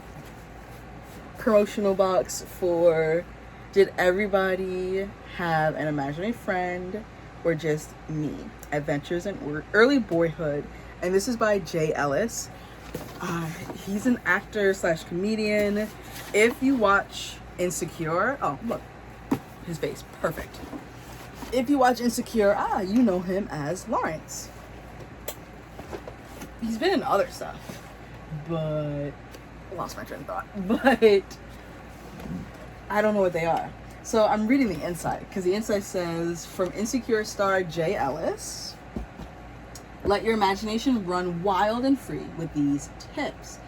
promotional box for Did Everybody Have an Imaginary Friend or Just Me? Adventures in Early Boyhood. And this is by Jay Ellis. He's an actor / comedian. If you watch Insecure, oh look, his face, perfect. If you watch Insecure, you know him as Lawrence. He's been in other stuff, but I lost my train of thought. But I don't know what they are. So I'm reading the inside, because the inside says, from Insecure star Jay Ellis, let your imagination run wild and free with these tips.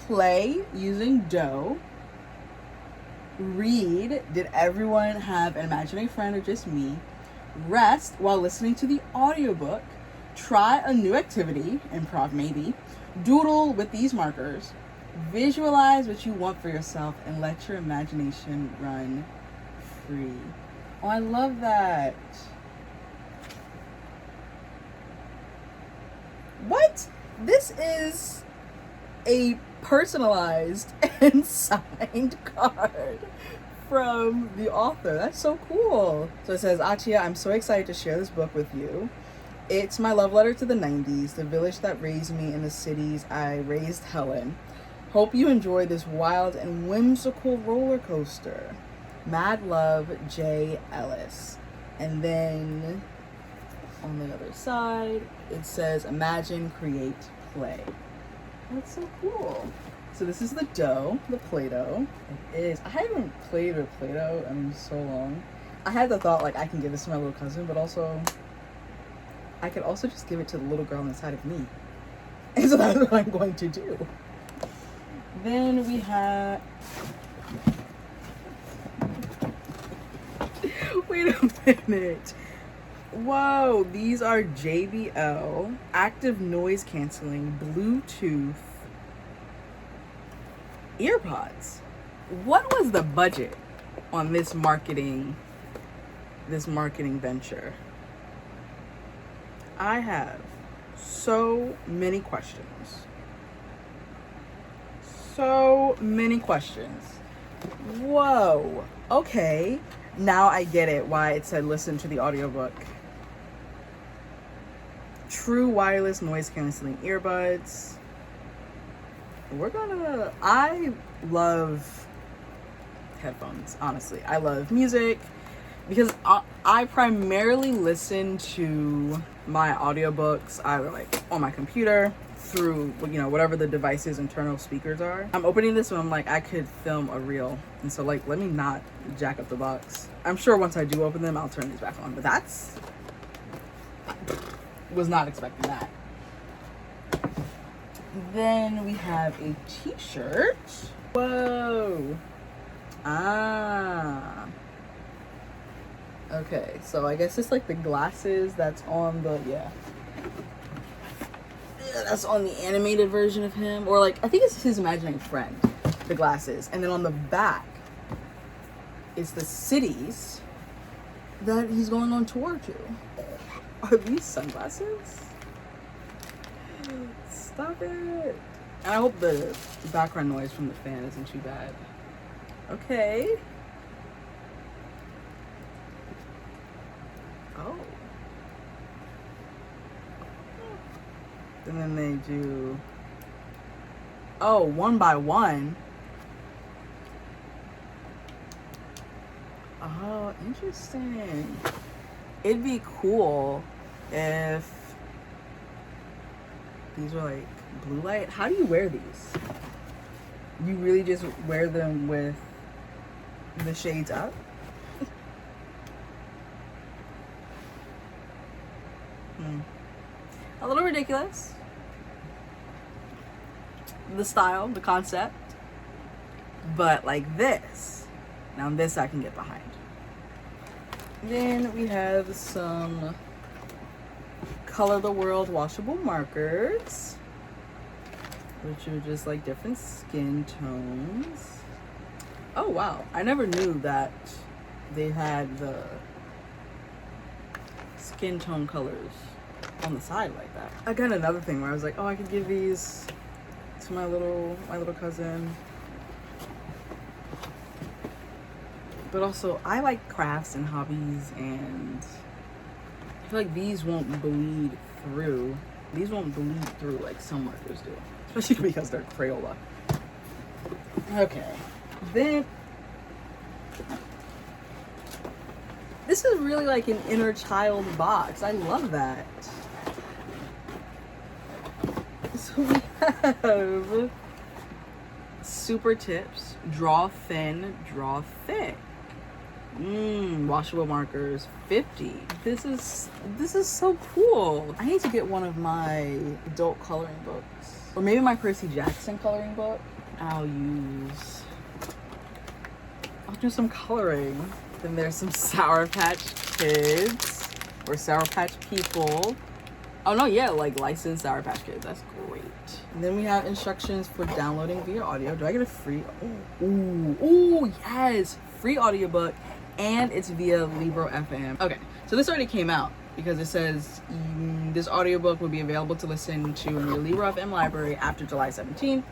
Play using dough. Read Did Everyone Have an Imaginary Friend or Just Me? Rest while listening to the audiobook. Try a new activity, improv maybe. Doodle with these markers. Visualize what you want for yourself and let your imagination run free. Oh, I love that. What? This is a personalized and signed card from the author. That's so cool. So it says, Achia, I'm so excited to share this book with you. It's my love letter to the 90s, the village that raised me in the cities I raised Helen. Hope you enjoy this wild and whimsical roller coaster. Mad love, Jay Ellis. And then on the other side, it says, imagine, create, play. That's so cool. So this is the dough, the Play-Doh. It is. I haven't played with Play-Doh in so long. I had the thought, like, I can give this to my little cousin, but also, I could also just give it to the little girl inside of me. And so that's what I'm going to do. Then we have... Wait a minute. Whoa, these are JBL active noise canceling Bluetooth earpods. What was the budget on this marketing venture? I have so many questions. So many questions. Whoa. Okay. Now I get it why it said listen to the audiobook. True wireless noise canceling earbuds. I love headphones, honestly. I love music because I primarily listen to my audiobooks either like on my computer through, you know, whatever the device's internal speakers are. I'm opening this and I'm like, I could film a reel. And so like, let me not jack up the box. I'm sure once I do open them, I'll turn these back on, but was not expecting that. Then we have a t-shirt. Whoa. Okay, so I guess it's like the glasses that's on the, that's on the animated version of him. Or like, I think it's his imaginary friend, the glasses. And then on the back, it's the cities that he's going on tour to. Are these sunglasses? Stop it. And I hope the background noise from the fan isn't too bad. Okay. Oh. And then they do, oh, 1 by 1. Oh, interesting. It'd be cool if these were like blue light. How do you wear these? You really just wear them with the shades up? A little ridiculous. The style, the concept. But like this. Now this I can get behind. Then we have some Color the World washable markers, which are just like different skin tones. Oh wow, I never knew that they had the skin tone colors on the side like that. Again, another thing where I was like, oh, I could give these to my little cousin. But also, I like crafts and hobbies, and I feel like these won't bleed through. These won't bleed through like some markers do, especially because they're Crayola. Okay, then this is really like an inner child box. I love that. So we have super tips, draw thin, draw thick. Washable markers, 50. This is so cool. I need to get one of my adult coloring books, or maybe my Percy Jackson coloring book. I'll do some coloring. Then there's some Sour Patch Kids or Sour Patch People. Oh no, yeah, like licensed Sour Patch Kids. That's great. And then we have instructions for downloading via audio. Do I get a free? Ooh, yes, free audiobook. And it's via Libro FM. Okay, so this already came out because it says this audiobook will be available to listen to in your Libro FM library after July 17th.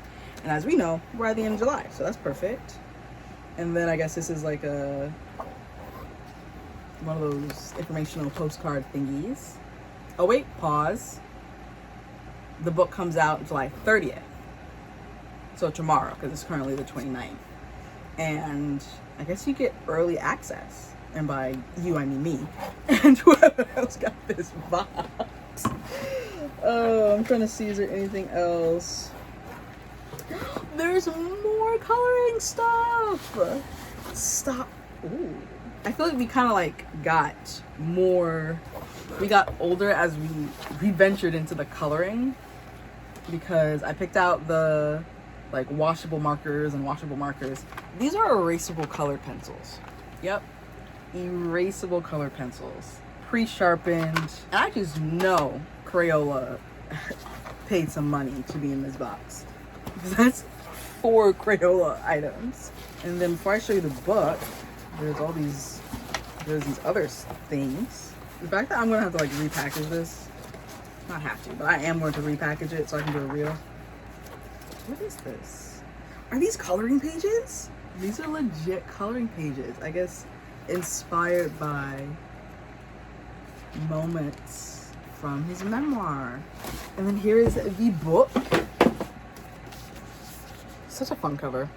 And as we know, we're at the end of July, so that's perfect. And then I guess this is like one of those informational postcard thingies. Oh wait, pause. The book comes out July 30th. So tomorrow, because it's currently the 29th. And I guess you get early access. And by you, I mean me. And whoever else got this box. Oh, I'm trying to see, is there anything else? There's more coloring stuff. Stop. Ooh. I feel like we kind of like got more, we got older as we ventured into the coloring, because I picked out the like washable markers and washable markers. These are erasable colored pencils. Yep. Erasable colored pencils. Pre-sharpened. And I just know Crayola paid some money to be in this box. Because that's 4 Crayola items. And then before I show you the book, there's these other things. The fact that I'm gonna have to like repackage this, not have to, but I am going to repackage it so I can do a reel. What is this? Are these coloring pages? These are legit coloring pages. I guess inspired by moments from his memoir. And then here is the book. Such a fun cover.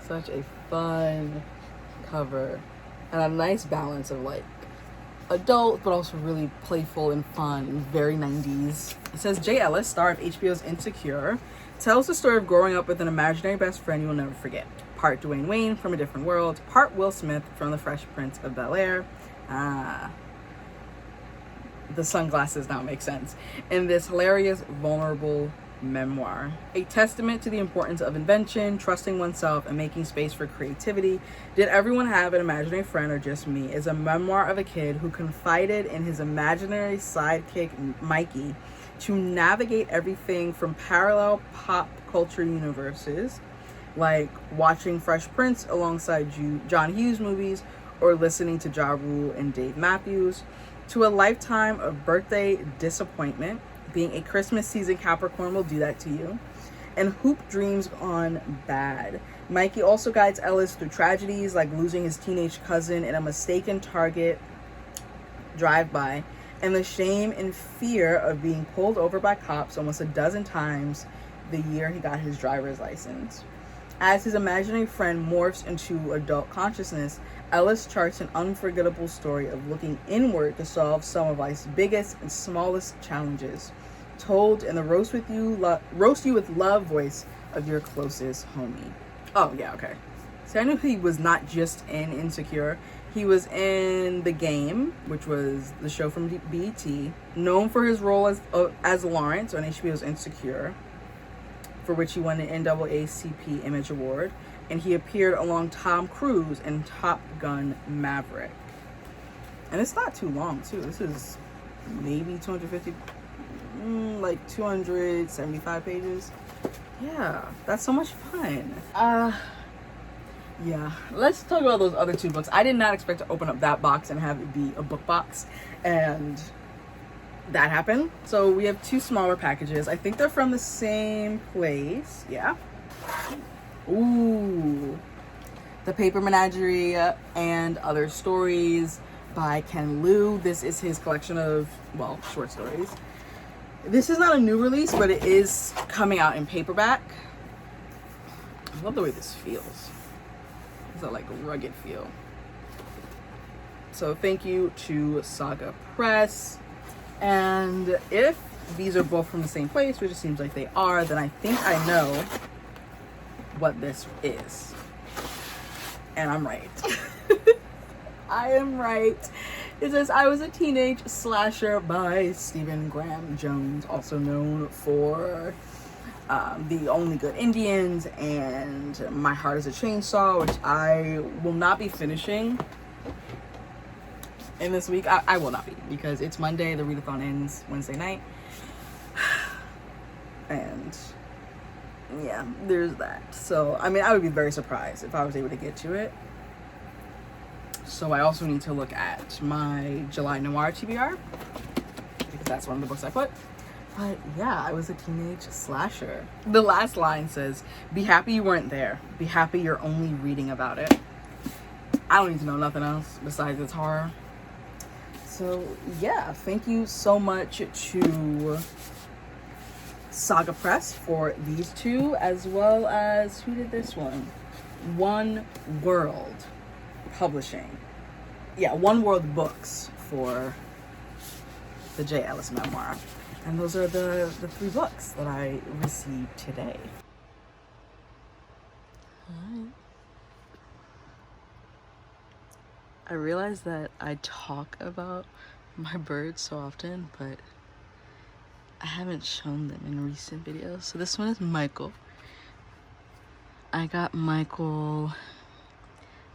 Such a fun cover. And a nice balance of like adult, but also really playful and fun and very 90s. It says Jay Ellis, star of HBO's Insecure, tells the story of growing up with an imaginary best friend you will never forget. Part Dwayne Wayne from A Different World, part Will Smith from The Fresh Prince of Bel-Air. The sunglasses now make sense. In this hilarious, vulnerable memoir. A testament to the importance of invention, trusting oneself, and making space for creativity. Did everyone have an imaginary friend or just me? Is a memoir of a kid who confided in his imaginary sidekick, Mikey, to navigate everything from parallel pop culture universes, like watching Fresh Prince alongside John Hughes movies, or listening to Ja Rule and Dave Matthews, to a lifetime of birthday disappointment. Being a Christmas season Capricorn will do that to you. And hoop dreams on bad. Mikey also guides Ellis through tragedies like losing his teenage cousin in a mistaken Target drive-by, and the shame and fear of being pulled over by cops almost a dozen times the year he got his driver's license. As his imaginary friend morphs into adult consciousness, Ellis charts an unforgettable story of looking inward to solve some of life's biggest and smallest challenges, told in the roast you with love voice of your closest homie. Oh yeah, okay. So I knew he was not just in Insecure. He was in The Game, which was the show from BET, known for his role as Lawrence on HBO's Insecure, for which he won an NAACP Image Award, and he appeared along Tom Cruise in Top Gun Maverick. And it's not too long too. This is maybe 250, like 275 pages. Yeah, that's so much fun. Yeah, let's talk about those other two books. I did not expect to open up that box and have it be a book box, and that happened. So we have two smaller packages. I think they're from the same place. Yeah. Ooh. The Paper Menagerie and Other Stories by Ken Liu. This is his collection of, well, short stories. This is not a new release, but it is coming out in paperback. I love the way this feels. It's a like rugged feel. So thank you to Saga Press. And if these are both from the same place, which it seems like they are, then I think I know what this is. And I'm right. I am right. It says I Was a Teenage Slasher by Stephen Graham Jones, also known for The Only Good Indians and My Heart is a Chainsaw, which I will not be finishing in this week. I will not be, because it's Monday, the readathon ends Wednesday night. And yeah, there's that. So, I mean, I would be very surprised if I was able to get to it. So I also need to look at my July Noir TBR, because that's one of the books I put. But yeah, I was a teenage slasher. The last line says, "Be happy you weren't there. Be happy you're only reading about it." I don't need to know nothing else besides it's horror. So yeah, thank you so much to Saga Press for these two, as well as, who did this one? One World Publishing. Yeah, One World Books for the J. Ellis memoir. And those are the three books that I received today. Hi. I realize that I talk about my birds so often, but I haven't shown them in recent videos. So this one is Michael. I got Michael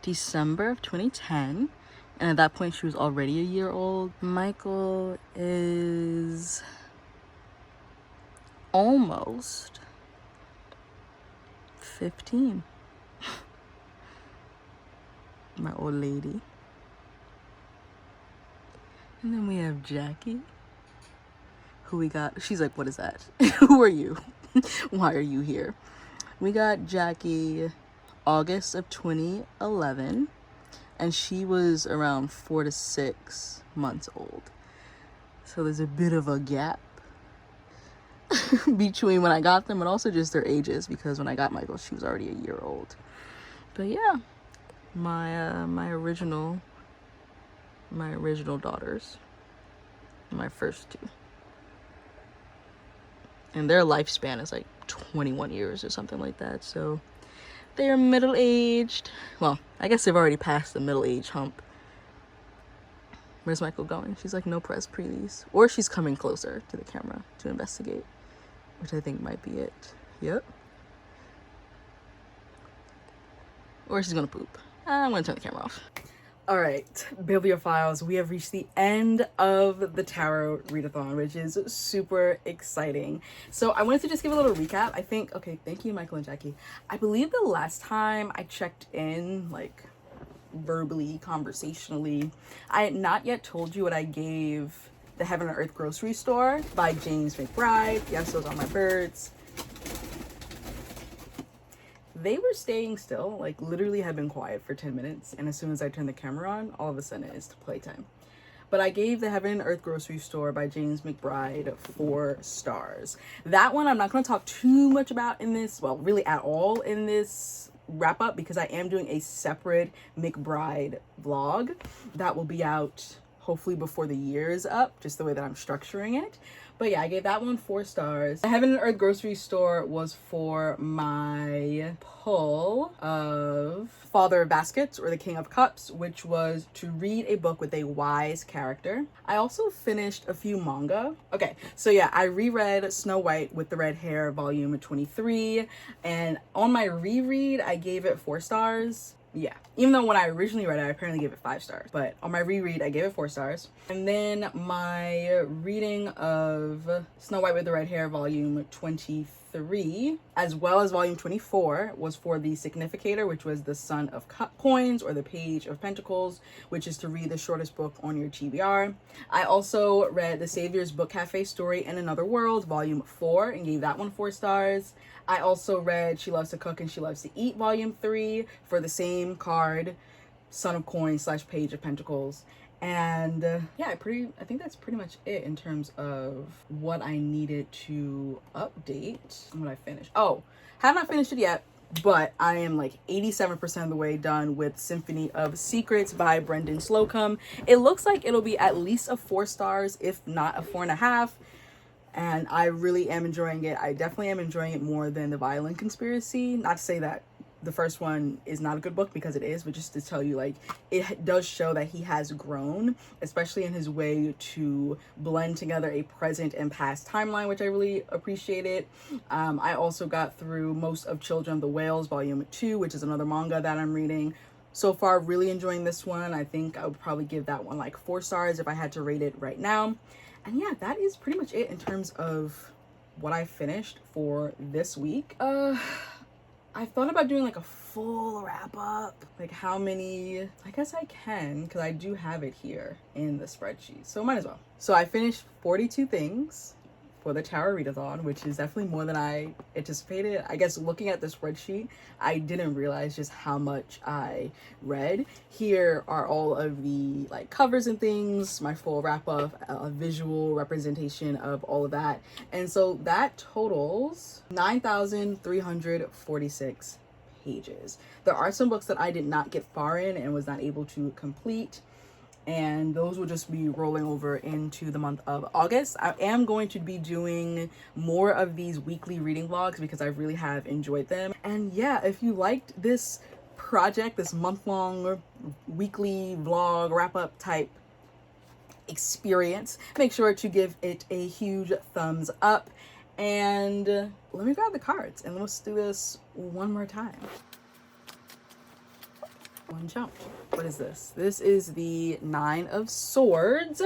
December of 2010, and at that point she was already a year old. Michael is almost 15. My old lady. And then we have Jackie, who we got. She's like, what is that? Who are you? Why are you here? We got Jackie August of 2011, and she was around 4 to 6 months old. So there's a bit of a gap between when I got them and also just their ages, because when I got Michael, she was already a year old. But yeah, my original daughters, my first two, and their lifespan is like 21 years or something like that. So they're middle-aged. Well, I guess they've already passed the middle-age hump. Where's Michael going? She's like, no press, please. Or she's coming closer to the camera to investigate, which I think might be it. Yep. Or she's gonna poop. I'm gonna turn the camera off. All right, bibliophiles, we have reached the end of the tarot readathon, which is super exciting. So I wanted to just give a little recap. I think, okay, thank you, Michael and Jackie. I believe the last time I checked in, like verbally, conversationally, I had not yet told you what I gave the Heaven and Earth grocery store by James McBride. Yes, those are my birds. They were staying still, like literally had been quiet for 10 minutes. And as soon as I turned the camera on, all of a sudden it's playtime. but I gave The Heaven and Earth Grocery Store by James McBride 4 stars. That one I'm not going to talk too much about in this, well, really at all in this wrap up, because I am doing a separate McBride vlog that will be out hopefully before the year is up, just the way that I'm structuring it. But yeah, I gave that one 4 stars. The Heaven and Earth Grocery Store was for my pull of Father of Baskets or the King of Cups, which was to read a book with a wise character. I also finished a few manga. Okay, so yeah, I reread Snow White with the Red Hair volume 23, and on my reread I gave it 4 stars. Yeah, even though when I originally read it, I apparently gave it 5 stars, but on my reread, I gave it 4 stars. And then my reading of Snow White with the Red Hair, volume 23, as well as volume 24, was for the Significator, which was the Son of Coins, or the Page of Pentacles, which is to read the shortest book on your TBR. I also read The Savior's Book Cafe Story in Another World, volume 4, and gave that one 4 stars. I also read She Loves to Cook and She Loves to Eat, volume 3, for the same card, Son of Coins / Page of Pentacles. And yeah, I think that's pretty much it in terms of what I needed to update. What I finished. Oh, have not finished it yet, but I am like 87% of the way done with Symphony of Secrets by Brendan Slocum. It looks like it'll be at least a 4 stars, if not a 4.5. And I really am enjoying it. I definitely am enjoying it more than The Violin Conspiracy. Not to say that the first one is not a good book, because it is, but just to tell you, like, it does show that he has grown, especially in his way to blend together a present and past timeline, which I really appreciated. I also got through most of Children of the Whales, volume 2, which is another manga that I'm reading. So far, really enjoying this one. I think I would probably give that one like 4 stars if I had to rate it right now. And yeah, that is pretty much it in terms of what I finished for this week. I thought about doing like a full wrap up, like how many, I guess I can, because I do have it here in the spreadsheet, so might as well. So I finished 42 things for the Tower Readathon, which is definitely more than I anticipated. I guess looking at the spreadsheet, I didn't realize just how much I read. Here are all of the like covers and things, my full wrap up, a visual representation of all of that. And so that totals 9,346 pages. There are some books that I did not get far in and was not able to complete, and those will just be rolling over into the month of August. I am going to be doing more of these weekly reading vlogs because I really have enjoyed them. And yeah, if you liked this project, this month-long weekly vlog wrap-up type experience, make sure to give it a huge thumbs up. And let me grab the cards and let's do this one more time. One jump. What is this? This is the 9 of Swords,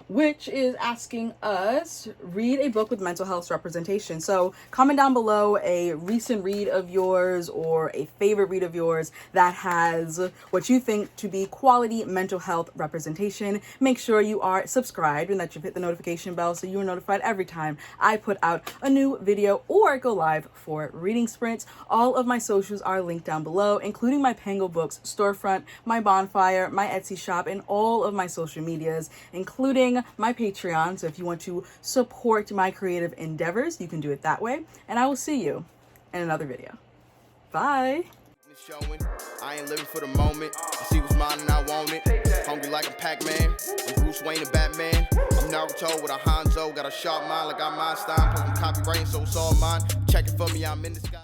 which is asking us read a book with mental health representation. So comment down below a recent read of yours or a favorite read of yours that has what you think to be quality mental health representation. Make sure you are subscribed and that you've hit the notification bell so you are notified every time I put out a new video or go live for reading sprints. All of my socials are linked down below, including my Pango Books storefront, my bonfire, my Etsy shop, and all of my social medias, including my Patreon. So if you want to support my creative endeavors, you can do it that way. And I will see you in another video. Bye. I ain't living for the moment. I see what's mine and I want it. Hungry like a Pac-Man. I'm Bruce Wayne and Batman. I'm Naruto with a Hanzo. Got a sharp mind like I'm Einstein. Plus I'm copywriting, so it's all mine. Check it for me, I'm in the sky.